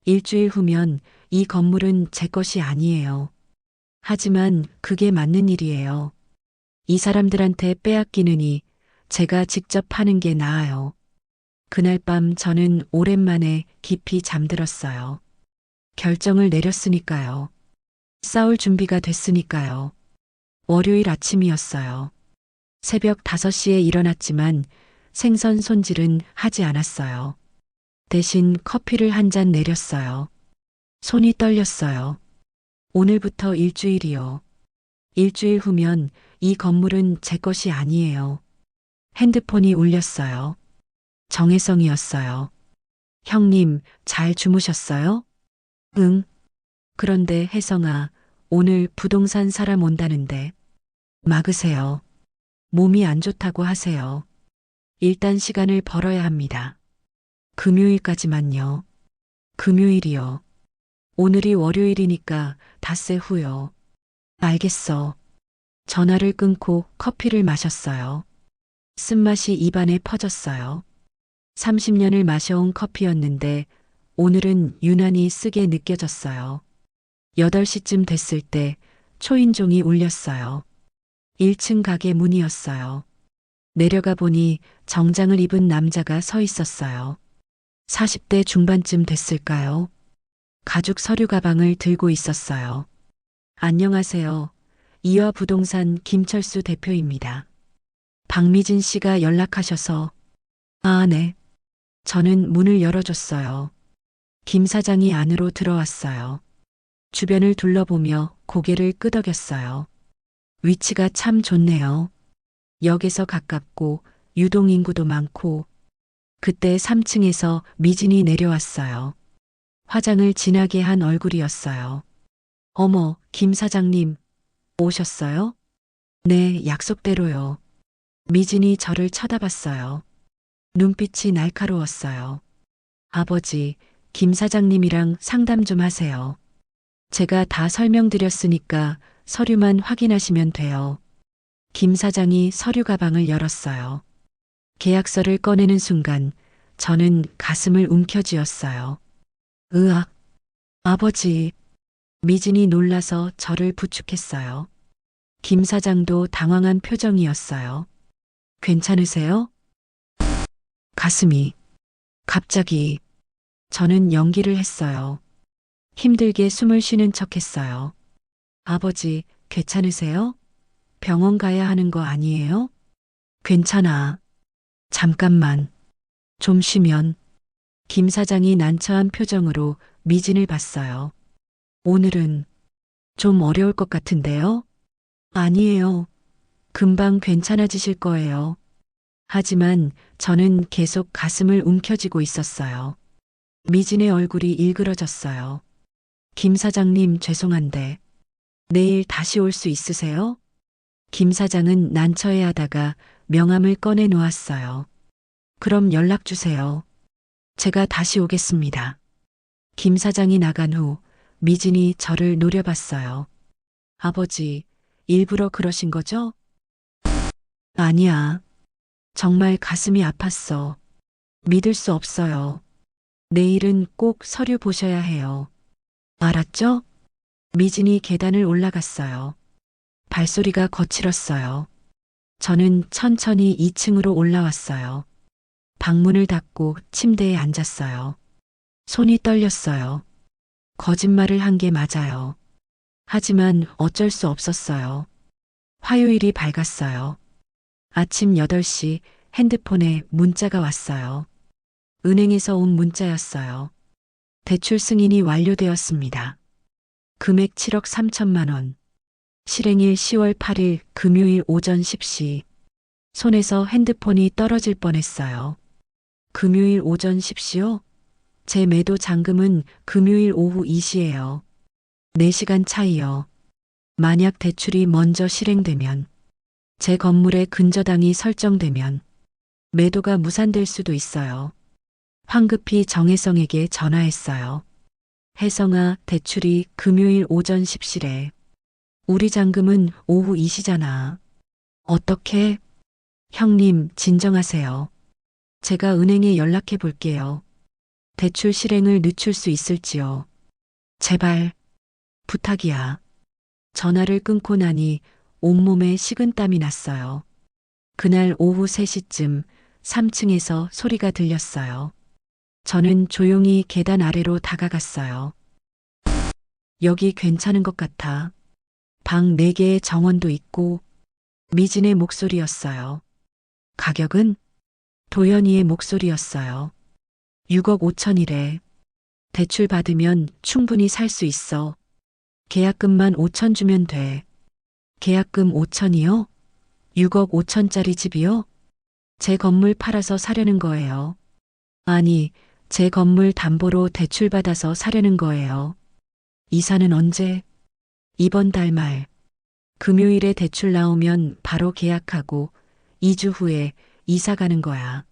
일주일 후면 이 건물은 제 것이 아니에요. 하지만 그게 맞는 일이에요. 이 사람들한테 빼앗기느니 제가 직접 하는 게 나아요. 그날 밤 저는 오랜만에 깊이 잠들었어요. 결정을 내렸으니까요. 싸울 준비가 됐으니까요. 월요일 아침이었어요. 새벽 5시에 일어났지만 생선 손질은 하지 않았어요. 대신 커피를 한 잔 내렸어요. 손이 떨렸어요. 오늘부터 일주일이요. 일주일 후면 이 건물은 제 것이 아니에요. 핸드폰이 울렸어요. 정혜성이었어요. 형님, 잘 주무셨어요? 응. 그런데 혜성아, 오늘 부동산 사람 온다는데. 막으세요. 몸이 안 좋다고 하세요. 일단 시간을 벌어야 합니다. 금요일까지만요. 금요일이요. 오늘이 월요일이니까 닷새 후요. 알겠어. 전화를 끊고 커피를 마셨어요. 쓴맛이 입안에 퍼졌어요. 30년을 마셔온 커피였는데 오늘은 유난히 쓰게 느껴졌어요. 8시쯤 됐을 때 초인종이 울렸어요. 1층 가게 문이었어요. 내려가 보니 정장을 입은 남자가 서 있었어요. 40대 중반쯤 됐을까요? 가죽 서류 가방을 들고 있었어요. 안녕하세요. 이화 부동산 김철수 대표입니다. 박미진 씨가 연락하셔서. 아, 네. 저는 문을 열어줬어요. 김 사장이 안으로 들어왔어요. 주변을 둘러보며 고개를 끄덕였어요. 위치가 참 좋네요. 역에서 가깝고 유동인구도 많고. 그때 3층에서 미진이 내려왔어요. 화장을 진하게 한 얼굴이었어요. 어머, 김 사장님, 오셨어요? 네, 약속대로요. 미진이 저를 쳐다봤어요. 눈빛이 날카로웠어요. 아버지, 김 사장님이랑 상담 좀 하세요. 제가 다 설명드렸으니까 서류만 확인하시면 돼요. 김 사장이 서류 가방을 열었어요. 계약서를 꺼내는 순간 저는 가슴을 움켜쥐었어요. 으악, 아버지. 미진이 놀라서 저를 부축했어요. 김 사장도 당황한 표정이었어요. 괜찮으세요? 가슴이 갑자기. 저는 연기를 했어요. 힘들게 숨을 쉬는 척 했어요. 아버지, 괜찮으세요? 병원 가야 하는 거 아니에요? 괜찮아. 잠깐만. 좀 쉬면. 김 사장이 난처한 표정으로 미진을 봤어요. 오늘은 좀 어려울 것 같은데요? 아니에요. 금방 괜찮아지실 거예요. 하지만 저는 계속 가슴을 움켜쥐고 있었어요. 미진의 얼굴이 일그러졌어요. 김 사장님 죄송한데 내일 다시 올 수 있으세요? 김 사장은 난처해하다가 명함을 꺼내 놓았어요. 그럼 연락 주세요. 제가 다시 오겠습니다. 김 사장이 나간 후 미진이 저를 노려봤어요. 아버지, 일부러 그러신 거죠? 아니야. 정말 가슴이 아팠어. 믿을 수 없어요. 내일은 꼭 서류 보셔야 해요. 알았죠? 미진이 계단을 올라갔어요. 발소리가 거칠었어요. 저는 천천히 2층으로 올라왔어요. 방문을 닫고 침대에 앉았어요. 손이 떨렸어요. 거짓말을 한 게 맞아요. 하지만 어쩔 수 없었어요. 화요일이 밝았어요. 아침 8시 핸드폰에 문자가 왔어요. 은행에서 온 문자였어요. 대출 승인이 완료되었습니다. 금액 7억 3천만 원. 실행일 10월 8일 금요일 오전 10시. 손에서 핸드폰이 떨어질 뻔했어요. 금요일 오전 10시요? 제 매도 잔금은 금요일 오후 2시예요. 4시간 차이요. 만약 대출이 먼저 실행되면, 제 건물의 근저당이 설정되면 매도가 무산될 수도 있어요. 황급히 정혜성에게 전화했어요. 혜성아, 대출이 금요일 오전 10시래. 우리 잔금은 오후 2시잖아. 어떻게? 형님, 진정하세요. 제가 은행에 연락해 볼게요. 대출 실행을 늦출 수 있을지요. 제발, 부탁이야. 전화를 끊고 나니 온몸에 식은땀이 났어요. 그날 오후 3시쯤 3층에서 소리가 들렸어요. 저는 조용히 계단 아래로 다가갔어요. 여기 괜찮은 것 같아. 방 4개의 정원도 있고. 미진의 목소리였어요. 가격은? 도연이의 목소리였어요. 6억 5천이래. 대출 받으면 충분히 살 수 있어. 계약금만 5천 주면 돼. 계약금 5천이요? 6억 5천짜리 집이요? 제 건물 팔아서 사려는 거예요. 아니, 제 건물 담보로 대출 받아서 사려는 거예요. 이사는 언제? 이번 달 말. 금요일에 대출 나오면 바로 계약하고 2주 후에 이사 가는 거야.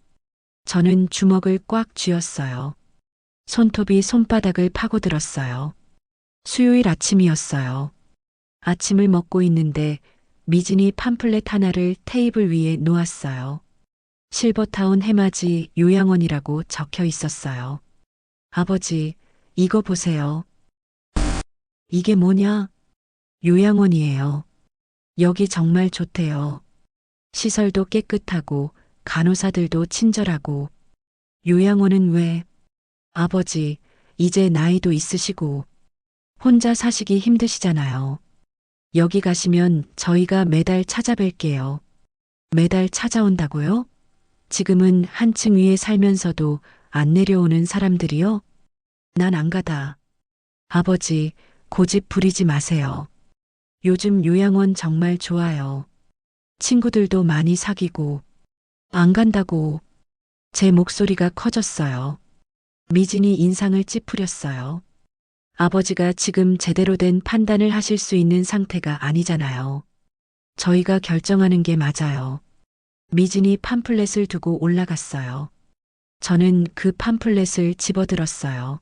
저는 주먹을 꽉 쥐었어요. 손톱이 손바닥을 파고들었어요. 수요일 아침이었어요. 아침을 먹고 있는데 미진이 팜플렛 하나를 테이블 위에 놓았어요. 실버타운 해맞이 요양원이라고 적혀 있었어요. 아버지, 이거 보세요. 이게 뭐냐? 요양원이에요. 여기 정말 좋대요. 시설도 깨끗하고 간호사들도 친절하고. 요양원은 왜? 아버지, 이제 나이도 있으시고 혼자 사시기 힘드시잖아요. 여기 가시면 저희가 매달 찾아뵐게요. 매달 찾아온다고요? 지금은 한층 위에 살면서도 안 내려오는 사람들이요? 난 안 가다. 아버지, 고집 부리지 마세요. 요즘 요양원 정말 좋아요. 친구들도 많이 사귀고. 안 간다고. 제 목소리가 커졌어요. 미진이 인상을 찌푸렸어요. 아버지가 지금 제대로 된 판단을 하실 수 있는 상태가 아니잖아요. 저희가 결정하는 게 맞아요. 미진이 팜플렛을 두고 올라갔어요. 저는 그 팜플렛을 집어들었어요.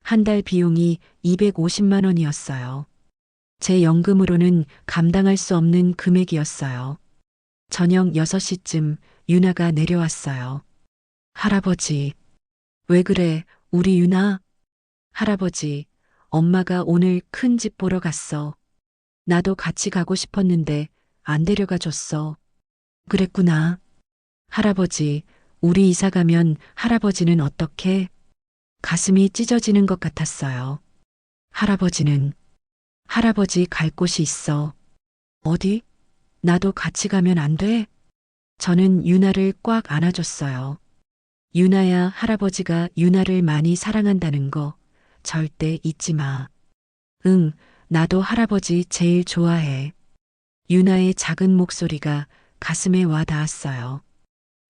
한 달 비용이 250만 원이었어요. 제 연금으로는 감당할 수 없는 금액이었어요. 저녁 6시쯤 유나가 내려왔어요. 할아버지, 왜 그래, 우리 유나? 할아버지, 엄마가 오늘 큰 집 보러 갔어. 나도 같이 가고 싶었는데 안 데려가 줬어. 그랬구나. 할아버지, 우리 이사 가면 할아버지는 어떻게? 가슴이 찢어지는 것 같았어요. 할아버지 갈 곳이 있어. 어디? 나도 같이 가면 안 돼? 저는 유나를 꽉 안아줬어요. 유나야, 할아버지가 유나를 많이 사랑한다는 거 절대 잊지 마. 응, 나도 할아버지 제일 좋아해. 유나의 작은 목소리가 가슴에 와 닿았어요.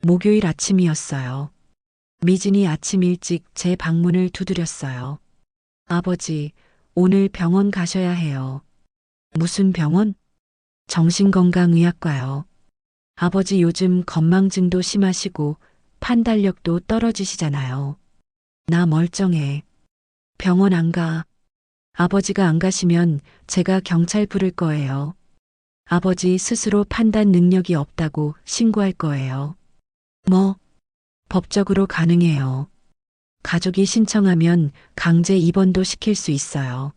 목요일 아침이었어요. 미진이 아침 일찍 제 방문을 두드렸어요. 아버지, 오늘 병원 가셔야 해요. 무슨 병원? 정신건강의학과요. 아버지 요즘 건망증도 심하시고 판단력도 떨어지시잖아요. 나 멀쩡해. 병원 안 가. 아버지가 안 가시면 제가 경찰 부를 거예요. 아버지 스스로 판단 능력이 없다고 신고할 거예요. 뭐, 법적으로 가능해요. 가족이 신청하면 강제 입원도 시킬 수 있어요.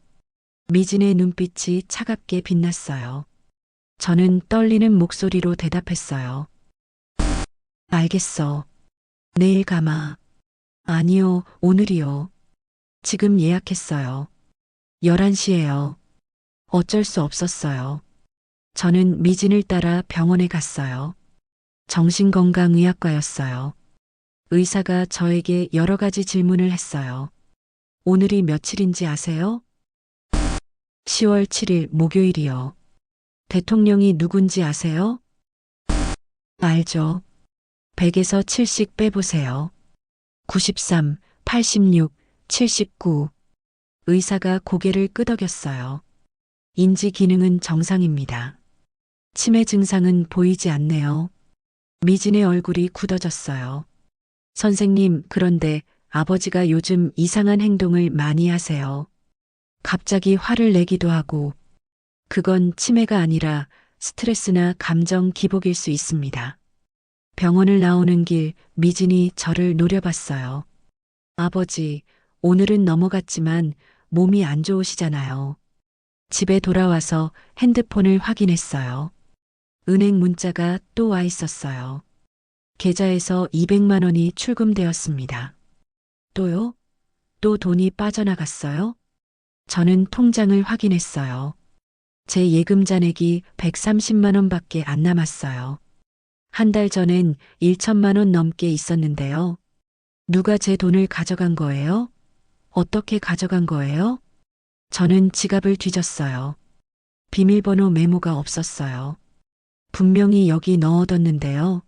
미진의 눈빛이 차갑게 빛났어요. 저는 떨리는 목소리로 대답했어요. 알겠어. 내일 가마. 아니요, 오늘이요. 지금 예약했어요. 11시에요. 어쩔 수 없었어요. 저는 미진을 따라 병원에 갔어요. 정신건강의학과였어요. 의사가 저에게 여러 가지 질문을 했어요. 오늘이 며칠인지 아세요? 10월 7일 목요일이요. 대통령이 누군지 아세요? 알죠. 100에서 7씩 빼보세요. 93, 86, 79. 의사가 고개를 끄덕였어요. 인지 기능은 정상입니다. 치매 증상은 보이지 않네요. 미진의 얼굴이 굳어졌어요. 선생님, 그런데 아버지가 요즘 이상한 행동을 많이 하세요. 갑자기 화를 내기도 하고, 그건 치매가 아니라 스트레스나 감정 기복일 수 있습니다. 병원을 나오는 길 미진이 저를 노려봤어요. 아버지, 오늘은 넘어갔지만 몸이 안 좋으시잖아요. 집에 돌아와서 핸드폰을 확인했어요. 은행 문자가 또 와 있었어요. 계좌에서 200만 원이 출금되었습니다. 또요? 또 돈이 빠져나갔어요? 저는 통장을 확인했어요. 제 예금 잔액이 130만 원밖에 안 남았어요. 한 달 전엔 1천만 원 넘게 있었는데요. 누가 제 돈을 가져간 거예요? 어떻게 가져간 거예요? 저는 지갑을 뒤졌어요. 비밀번호 메모가 없었어요. 분명히 여기 넣어뒀는데요.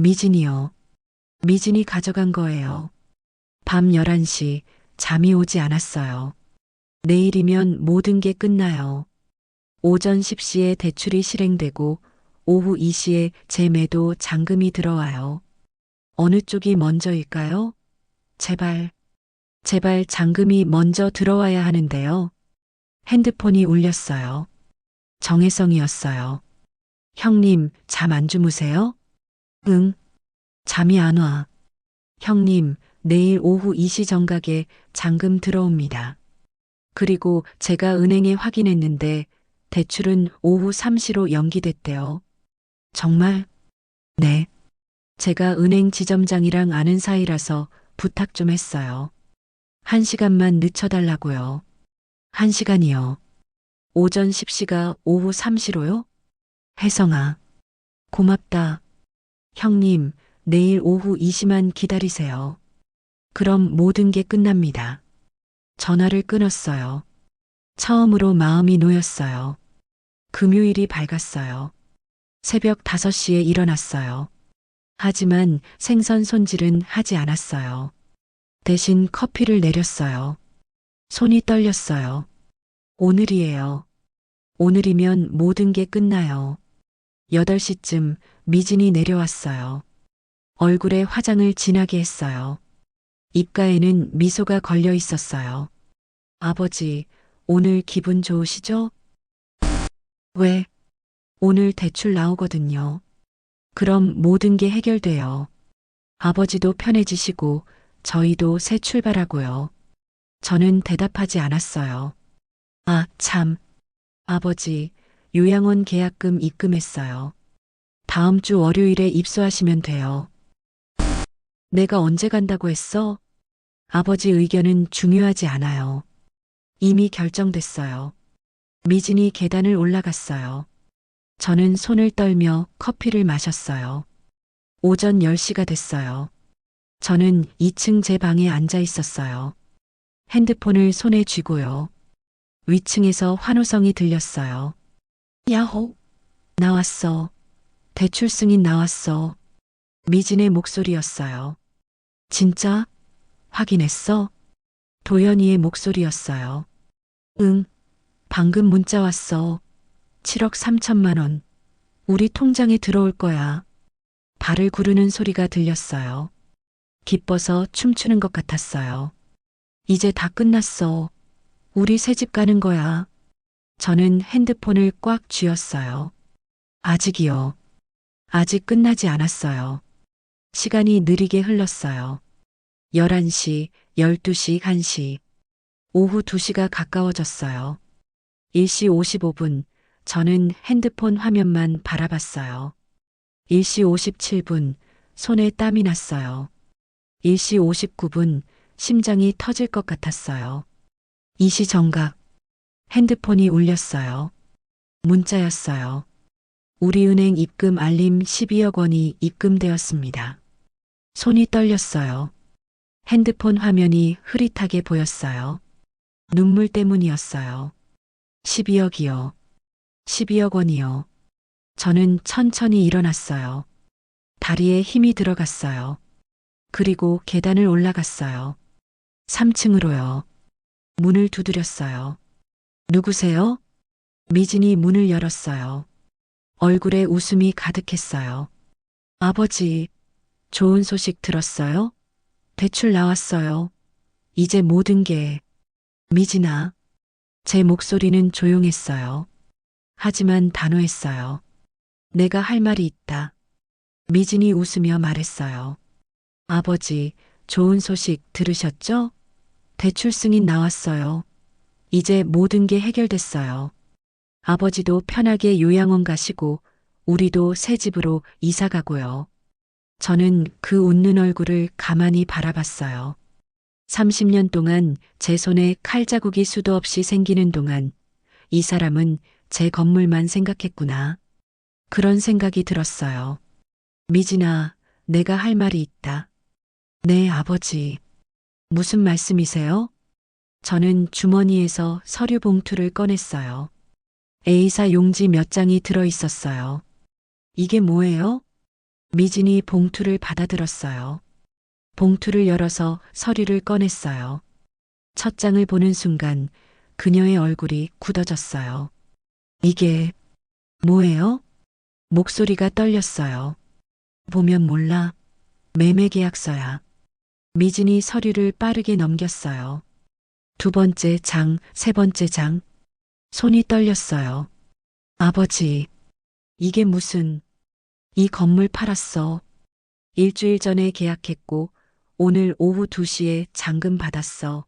미진이요. 미진이 가져간 거예요. 밤 11시 잠이 오지 않았어요. 내일이면 모든 게 끝나요. 오전 10시에 대출이 실행되고 오후 2시에 제 매도 잔금이 들어와요. 어느 쪽이 먼저일까요? 제발 잔금이 먼저 들어와야 하는데요. 핸드폰이 울렸어요. 정혜성이었어요. 형님, 잠 안 주무세요? 응, 잠이 안 와. 형님, 내일 오후 2시 정각에 잔금 들어옵니다. 그리고 제가 은행에 확인했는데 대출은 오후 3시로 연기됐대요. 정말? 네. 제가 은행 지점장이랑 아는 사이라서 부탁 좀 했어요. 1시간만 늦춰달라고요. 1시간이요. 오전 10시가 오후 3시로요? 혜성아, 고맙다. 형님, 내일 오후 2시만 기다리세요. 그럼 모든 게 끝납니다. 전화를 끊었어요. 처음으로 마음이 놓였어요. 금요일이 밝았어요. 새벽 5시에 일어났어요. 하지만 생선 손질은 하지 않았어요. 대신 커피를 내렸어요. 손이 떨렸어요. 오늘이에요. 오늘이면 모든 게 끝나요. 8시쯤 미진이 내려왔어요. 얼굴에 화장을 진하게 했어요. 입가에는 미소가 걸려 있었어요. 아버지, 오늘 기분 좋으시죠? 왜? 오늘 대출 나오거든요. 그럼 모든 게 해결돼요. 아버지도 편해지시고 저희도 새 출발하고요. 저는 대답하지 않았어요. 아, 참. 아버지, 요양원 계약금 입금했어요. 다음 주 월요일에 입소하시면 돼요. 내가 언제 간다고 했어? 아버지 의견은 중요하지 않아요. 이미 결정됐어요. 미진이 계단을 올라갔어요. 저는 손을 떨며 커피를 마셨어요. 오전 10시가 됐어요. 저는 2층 제 방에 앉아 있었어요. 핸드폰을 손에 쥐고요. 위층에서 환호성이 들렸어요. 야호! 나왔어. 대출 승인 나왔어. 미진의 목소리였어요. 진짜? 확인했어? 도연이의 목소리였어요. 응, 방금 문자 왔어. 7억 3천만 원. 우리 통장에 들어올 거야. 발을 구르는 소리가 들렸어요. 기뻐서 춤추는 것 같았어요. 이제 다 끝났어. 우리 새집 가는 거야. 저는 핸드폰을 꽉 쥐었어요. 아직이요. 아직 끝나지 않았어요. 시간이 느리게 흘렀어요. 11시, 12시, 1시. 오후 2시가 가까워졌어요. 1시 55분, 저는 핸드폰 화면만 바라봤어요. 1시 57분, 손에 땀이 났어요. 1시 59분, 심장이 터질 것 같았어요. 2시 정각, 핸드폰이 울렸어요. 문자였어요. 우리은행 입금 알림 12억 원이 입금되었습니다. 손이 떨렸어요. 핸드폰 화면이 흐릿하게 보였어요. 눈물 때문이었어요. 12억이요. 12억 원이요. 저는 천천히 일어났어요. 다리에 힘이 들어갔어요. 그리고 계단을 올라갔어요. 3층으로요. 문을 두드렸어요. 누구세요? 미진이 문을 열었어요. 얼굴에 웃음이 가득했어요. 아버지, 좋은 소식 들었어요? 대출 나왔어요. 이제 모든 게, 미진아. 제 목소리는 조용했어요. 하지만 단호했어요. 내가 할 말이 있다. 미진이 웃으며 말했어요. 아버지, 좋은 소식 들으셨죠? 대출 승인 나왔어요. 이제 모든 게 해결됐어요. 아버지도 편하게 요양원 가시고 우리도 새 집으로 이사 가고요. 저는 그 웃는 얼굴을 가만히 바라봤어요. 30년 동안 제 손에 칼자국이 수도 없이 생기는 동안 이 사람은 제 건물만 생각했구나. 그런 생각이 들었어요. 미진아, 내가 할 말이 있다. 네, 아버지. 무슨 말씀이세요? 저는 주머니에서 서류 봉투를 꺼냈어요. A사 용지 몇 장이 들어 있었어요. 이게 뭐예요? 미진이 봉투를 받아들었어요. 봉투를 열어서 서류를 꺼냈어요. 첫 장을 보는 순간 그녀의 얼굴이 굳어졌어요. 이게 뭐예요? 목소리가 떨렸어요. 보면 몰라. 매매 계약서야. 미진이 서류를 빠르게 넘겼어요. 두 번째 장, 세 번째 장. 손이 떨렸어요. 아버지, 이게 무슨, 이 건물 팔았어. 일주일 전에 계약했고, 오늘 오후 2시에 잔금 받았어.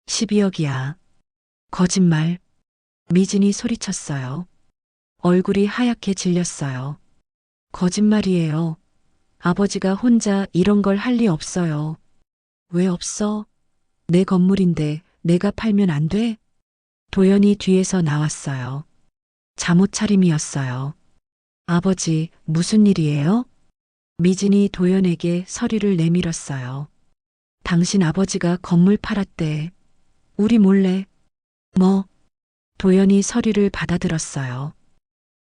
12억이야. 거짓말. 미진이 소리쳤어요. 얼굴이 하얗게 질렸어요. 거짓말이에요. 아버지가 혼자 이런 걸 할 리 없어요. 왜 없어? 내 건물인데 내가 팔면 안 돼? 도연이 뒤에서 나왔어요. 잠옷 차림이었어요. 아버지, 무슨 일이에요? 미진이 도연에게 서류를 내밀었어요. 당신 아버지가 건물 팔았대. 우리 몰래. 뭐? 도연이 서류를 받아들었어요.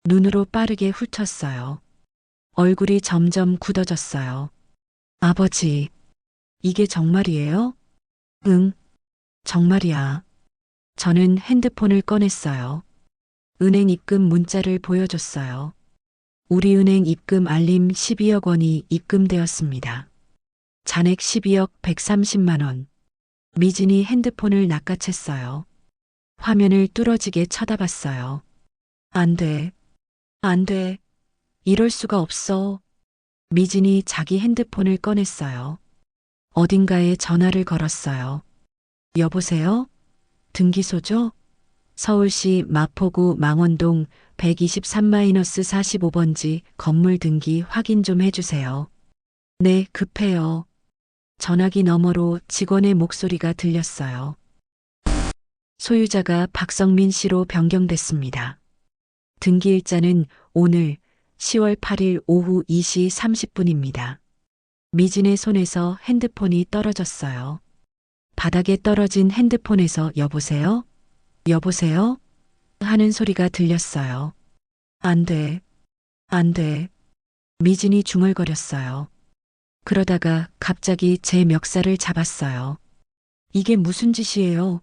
눈으로 빠르게 훑었어요. 얼굴이 점점 굳어졌어요. 아버지, 이게 정말이에요? 응, 정말이야. 저는 핸드폰을 꺼냈어요. 은행 입금 문자를 보여줬어요. 우리은행 입금 알림 12억 원이 입금되었습니다. 잔액 12억 130만 원. 미진이 핸드폰을 낚아챘어요. 화면을 뚫어지게 쳐다봤어요. 안 돼. 안 돼. 이럴 수가 없어. 미진이 자기 핸드폰을 꺼냈어요. 어딘가에 전화를 걸었어요. 여보세요? 등기소죠? 서울시 마포구 망원동 123-45번지 건물 등기 확인 좀 해주세요. 네, 급해요. 전화기 너머로 직원의 목소리가 들렸어요. 소유자가 박성민 씨로 변경됐습니다. 등기일자는 오늘 10월 8일 오후 2시 30분입니다. 미진의 손에서 핸드폰이 떨어졌어요. 바닥에 떨어진 핸드폰에서 여보세요? 여보세요? 하는 소리가 들렸어요. 안 돼. 안 돼. 미진이 중얼거렸어요. 그러다가 갑자기 제 멱살을 잡았어요. 이게 무슨 짓이에요?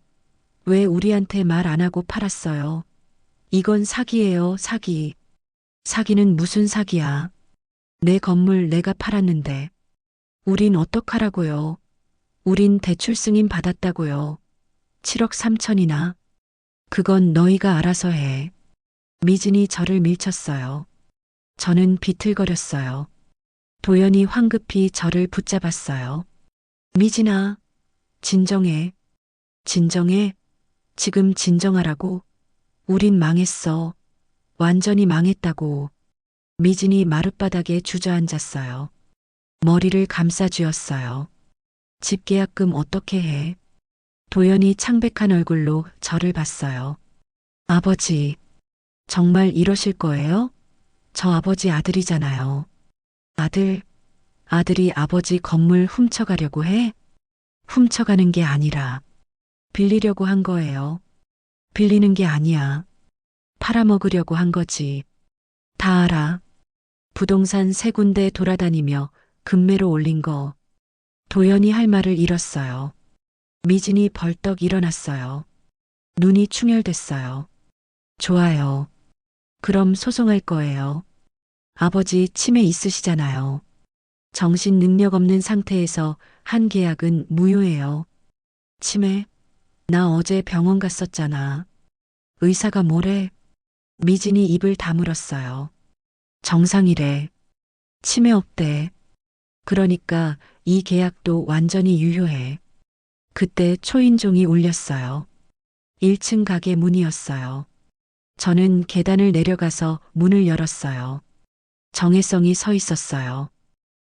왜 우리한테 말 안 하고 팔았어요? 이건 사기예요, 사기. 사기는 무슨 사기야? 내 건물 내가 팔았는데. 우린 어떡하라고요? 우린 대출 승인 받았다고요. 7억 3천이나. 그건 너희가 알아서 해. 미진이 저를 밀쳤어요. 저는 비틀거렸어요. 도연이 황급히 저를 붙잡았어요. 미진아, 진정해. 진정해. 지금 진정하라고. 우린 망했어. 완전히 망했다고. 미진이 마룻바닥에 주저앉았어요. 머리를 감싸쥐었어요. 집 계약금 어떻게 해? 도연이 창백한 얼굴로 저를 봤어요. 아버지, 정말 이러실 거예요? 저 아버지 아들이잖아요. 아들이 아버지 건물 훔쳐가려고 해? 훔쳐가는 게 아니라 빌리려고 한 거예요. 빌리는 게 아니야. 팔아먹으려고 한 거지. 다 알아. 부동산 세 군데 돌아다니며 금매로 올린 거. 도연이 할 말을 잃었어요. 미진이 벌떡 일어났어요. 눈이 충혈됐어요. 좋아요. 그럼 소송할 거예요. 아버지 치매 있으시잖아요. 정신 능력 없는 상태에서 한 계약은 무효예요. 치매? 나 어제 병원 갔었잖아. 의사가 뭐래? 미진이 입을 다물었어요. 정상이래. 치매 없대. 그러니까 이 계약도 완전히 유효해. 그때 초인종이 울렸어요. 1층 가게 문이었어요. 저는 계단을 내려가서 문을 열었어요. 정혜성이 서 있었어요.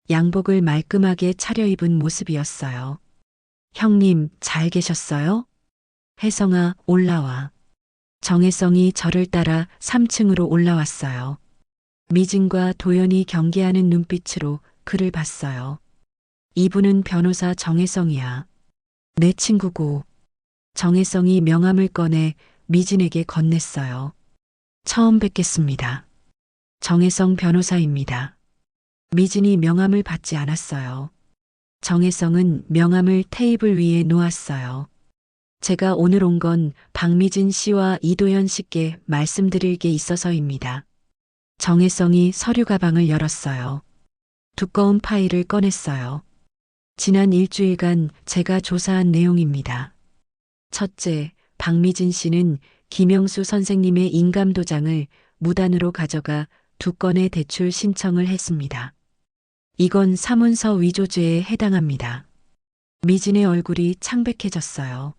양복을 말끔하게 차려입은 모습이었어요. 형님, 잘 계셨어요? 혜성아, 올라와. 정혜성이 저를 따라 3층으로 올라왔어요. 미진과 도연이 경계하는 눈빛으로 그를 봤어요. 이분은 변호사 정혜성이야. 내 친구고. 정혜성이 명함을 꺼내 미진에게 건넸어요. 처음 뵙겠습니다. 정혜성 변호사입니다. 미진이 명함을 받지 않았어요. 정혜성은 명함을 테이블 위에 놓았어요. 제가 오늘 온 건 박미진 씨와 이도현 씨께 말씀드릴 게 있어서입니다. 정혜성이 서류 가방을 열었어요. 두꺼운 파일을 꺼냈어요. 지난 일주일간 제가 조사한 내용입니다. 첫째, 박미진 씨는 김영수 선생님의 인감도장을 무단으로 가져가 2건의 대출 신청을 했습니다. 이건 사문서 위조죄에 해당합니다. 미진의 얼굴이 창백해졌어요.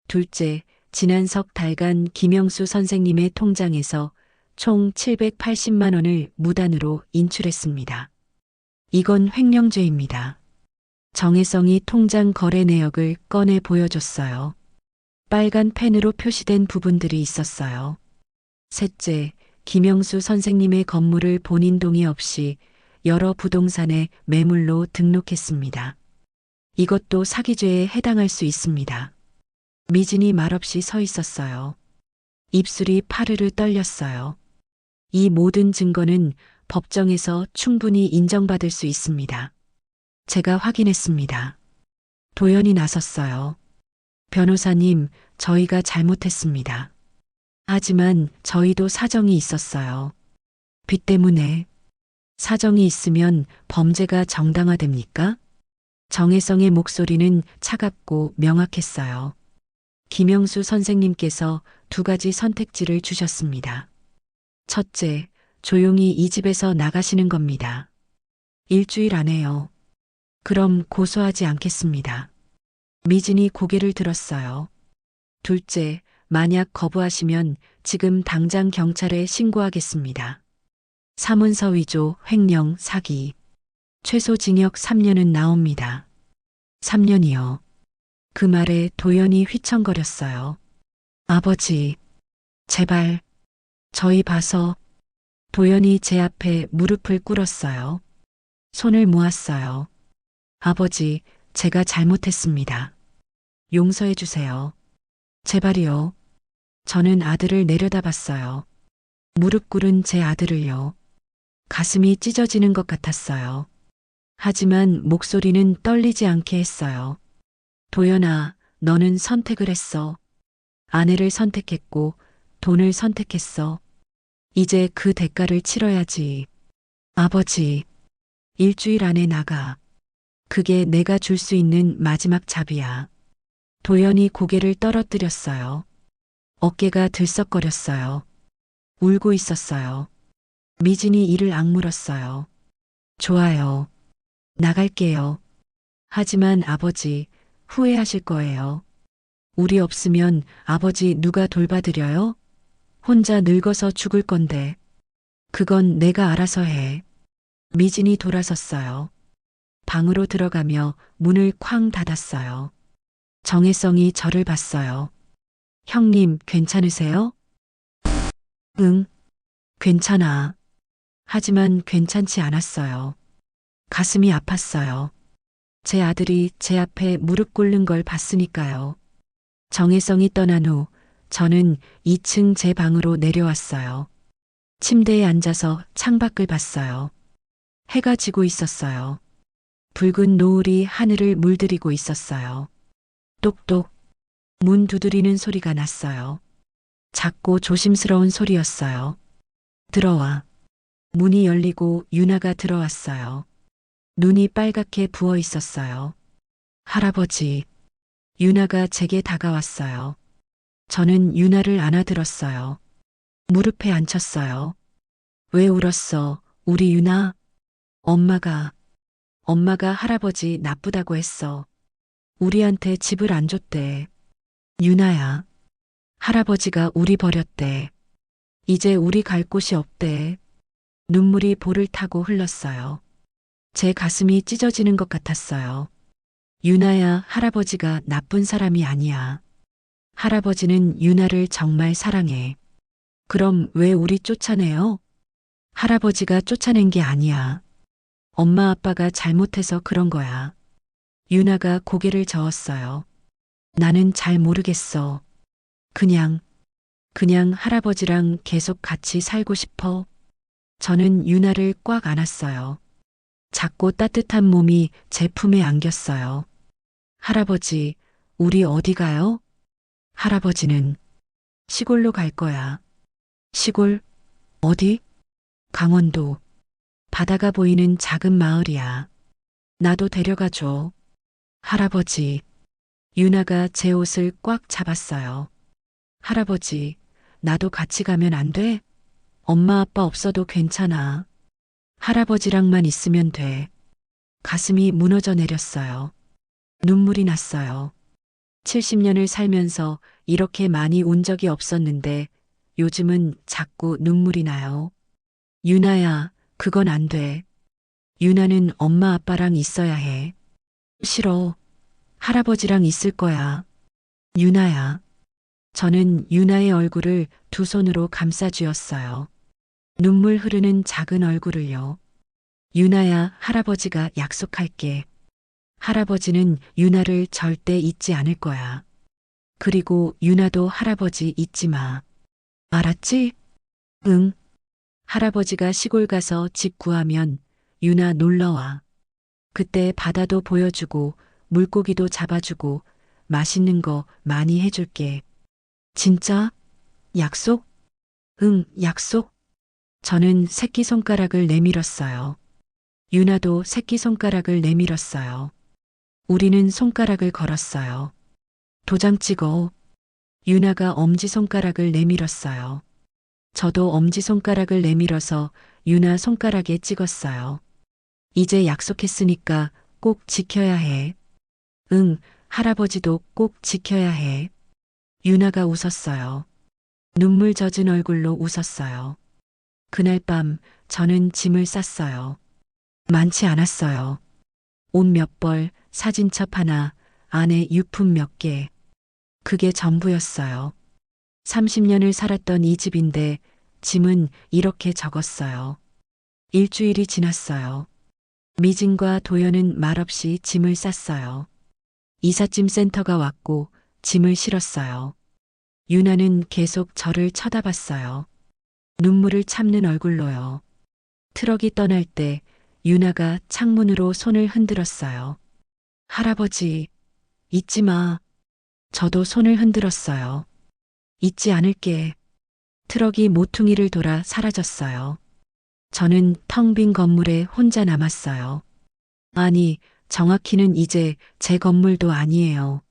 둘째, 지난 석 달간 김영수 선생님의 통장에서 총 780만 원을 무단으로 인출했습니다. 이건 횡령죄입니다. 정혜성이 통장 거래 내역을 꺼내 보여줬어요. 빨간 펜으로 표시된 부분들이 있었어요. 셋째, 김영수 선생님의 건물을 본인 동의 없이 여러 부동산에 매물로 등록했습니다. 이것도 사기죄에 해당할 수 있습니다. 미진이 말없이 서 있었어요. 입술이 파르르 떨렸어요. 이 모든 증거는 법정에서 충분히 인정받을 수 있습니다. 제가 확인했습니다. 도연이 나섰어요. 변호사님, 저희가 잘못했습니다. 하지만 저희도 사정이 있었어요. 빚 때문에. 사정이 있으면 범죄가 정당화됩니까? 정혜성의 목소리는 차갑고 명확했어요. 김영수 선생님께서 2가지 선택지를 주셨습니다. 첫째, 조용히 이 집에서 나가시는 겁니다. 일주일 안에요. 그럼 고소하지 않겠습니다. 미진이 고개를 들었어요. 둘째, 만약 거부하시면 지금 당장 경찰에 신고하겠습니다. 사문서 위조, 횡령, 사기. 최소 징역 3년은 나옵니다. 3년이요. 그 말에 도연이 휘청거렸어요. 아버지, 제발, 저희 봐서. 도연이 제 앞에 무릎을 꿇었어요. 손을 모았어요. 아버지, 제가 잘못했습니다. 용서해 주세요. 제발이요. 저는 아들을 내려다봤어요. 무릎 꿇은 제 아들을요. 가슴이 찢어지는 것 같았어요. 하지만 목소리는 떨리지 않게 했어요. 도연아, 너는 선택을 했어. 아내를 선택했고 돈을 선택했어. 이제 그 대가를 치러야지. 아버지, 일주일 안에 나가. 그게 내가 줄 수 있는 마지막 잡이야. 도연이 고개를 떨어뜨렸어요. 어깨가 들썩거렸어요. 울고 있었어요. 미진이 이를 악물었어요. 좋아요. 나갈게요. 하지만 아버지, 후회하실 거예요. 우리 없으면 아버지 누가 돌봐드려요? 혼자 늙어서 죽을 건데. 그건 내가 알아서 해. 미진이 돌아섰어요. 방으로 들어가며 문을 쾅 닫았어요. 정혜성이 저를 봤어요. 형님, 괜찮으세요? 응, 괜찮아. 하지만 괜찮지 않았어요. 가슴이 아팠어요. 제 아들이 제 앞에 무릎 꿇는 걸 봤으니까요. 정혜성이 떠난 후 저는 2층 제 방으로 내려왔어요. 침대에 앉아서 창밖을 봤어요. 해가 지고 있었어요. 붉은 노을이 하늘을 물들이고 있었어요. 똑똑. 문 두드리는 소리가 났어요. 작고 조심스러운 소리였어요. 들어와. 문이 열리고 유나가 들어왔어요. 눈이 빨갛게 부어 있었어요. 할아버지. 유나가 제게 다가왔어요. 저는 유나를 안아들었어요. 무릎에 앉혔어요. 왜 울었어, 우리 유나? 엄마가 할아버지 나쁘다고 했어. 우리한테 집을 안 줬대. 유나야. 할아버지가 우리 버렸대. 이제 우리 갈 곳이 없대. 눈물이 볼을 타고 흘렀어요. 제 가슴이 찢어지는 것 같았어요. 유나야, 할아버지가 나쁜 사람이 아니야. 할아버지는 유나를 정말 사랑해. 그럼 왜 우리 쫓아내요? 할아버지가 쫓아낸 게 아니야. 엄마 아빠가 잘못해서 그런 거야. 유나가 고개를 저었어요. 나는 잘 모르겠어. 그냥 할아버지랑 계속 같이 살고 싶어. 저는 유나를 꽉 안았어요. 작고 따뜻한 몸이 제 품에 안겼어요. 할아버지, 우리 어디 가요? 할아버지는 시골로 갈 거야. 시골? 어디? 강원도. 바다가 보이는 작은 마을이야. 나도 데려가 줘. 할아버지. 유나가 제 옷을 꽉 잡았어요. 할아버지, 나도 같이 가면 안 돼? 엄마 아빠 없어도 괜찮아. 할아버지랑만 있으면 돼. 가슴이 무너져 내렸어요. 눈물이 났어요. 70년을 살면서 이렇게 많이 운 적이 없었는데 요즘은 자꾸 눈물이 나요. 유나야, 그건 안 돼. 유나는 엄마 아빠랑 있어야 해. 싫어. 할아버지랑 있을 거야. 유나야. 저는 유나의 얼굴을 두 손으로 감싸 쥐었어요. 눈물 흐르는 작은 얼굴을요. 유나야, 할아버지가 약속할게. 할아버지는 유나를 절대 잊지 않을 거야. 그리고 유나도 할아버지 잊지 마. 알았지? 응. 할아버지가 시골 가서 집 구하면 유나 놀러와. 그때 바다도 보여주고 물고기도 잡아주고 맛있는 거 많이 해줄게. 진짜? 약속? 응, 약속. 저는 새끼손가락을 내밀었어요. 유나도 새끼손가락을 내밀었어요. 우리는 손가락을 걸었어요. 도장 찍어. 유나가 엄지손가락을 내밀었어요. 저도 엄지손가락을 내밀어서 유나 손가락에 찍었어요. 이제 약속했으니까 꼭 지켜야 해. 응, 할아버지도 꼭 지켜야 해. 유나가 웃었어요. 눈물 젖은 얼굴로 웃었어요. 그날 밤 저는 짐을 쌌어요. 많지 않았어요. 옷 몇 벌, 사진첩 하나, 안에 유품 몇 개. 그게 전부였어요. 30년을 살았던 이 집인데 짐은 이렇게 적었어요. 일주일이 지났어요. 미진과 도연은 말없이 짐을 쌌어요. 이삿짐 센터가 왔고 짐을 실었어요. 유나는 계속 저를 쳐다봤어요. 눈물을 참는 얼굴로요. 트럭이 떠날 때 유나가 창문으로 손을 흔들었어요. 할아버지, 잊지 마. 저도 손을 흔들었어요. 잊지 않을게. 트럭이 모퉁이를 돌아 사라졌어요. 저는 텅 빈 건물에 혼자 남았어요. 아니, 정확히는 이제 제 건물도 아니에요.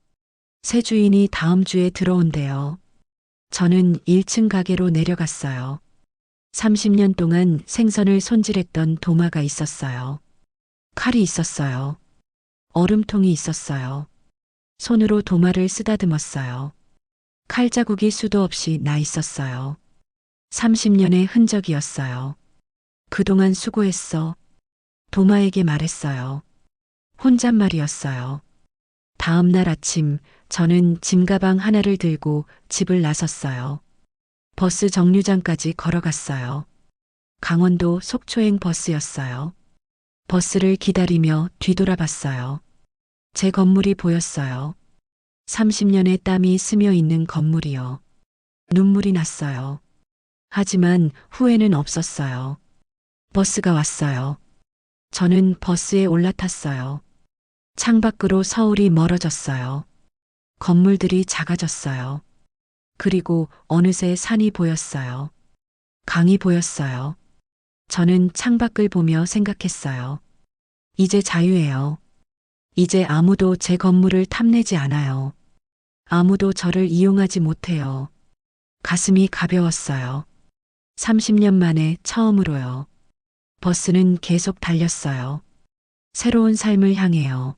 새 주인이 다음 주에 들어온대요. 저는 1층 가게로 내려갔어요. 30년 동안 생선을 손질했던 도마가 있었어요. 칼이 있었어요. 얼음통이 있었어요. 손으로 도마를 쓰다듬었어요. 칼자국이 수도 없이 나 있었어요. 30년의 흔적이었어요. 그동안 수고했어. 도마에게 말했어요. 혼잣말이었어요. 다음 날 아침 저는 짐가방 하나를 들고 집을 나섰어요. 버스 정류장까지 걸어갔어요. 강원도 속초행 버스였어요. 버스를 기다리며 뒤돌아봤어요. 제 건물이 보였어요. 30년의 땀이 스며 있는 건물이요. 눈물이 났어요. 하지만 후회는 없었어요. 버스가 왔어요. 저는 버스에 올라탔어요. 창밖으로 서울이 멀어졌어요. 건물들이 작아졌어요. 그리고 어느새 산이 보였어요. 강이 보였어요. 저는 창밖을 보며 생각했어요. 이제 자유해요. 이제 아무도 제 건물을 탐내지 않아요. 아무도 저를 이용하지 못해요. 가슴이 가벼웠어요. 30년 만에 처음으로요. 버스는 계속 달렸어요. 새로운 삶을 향해요.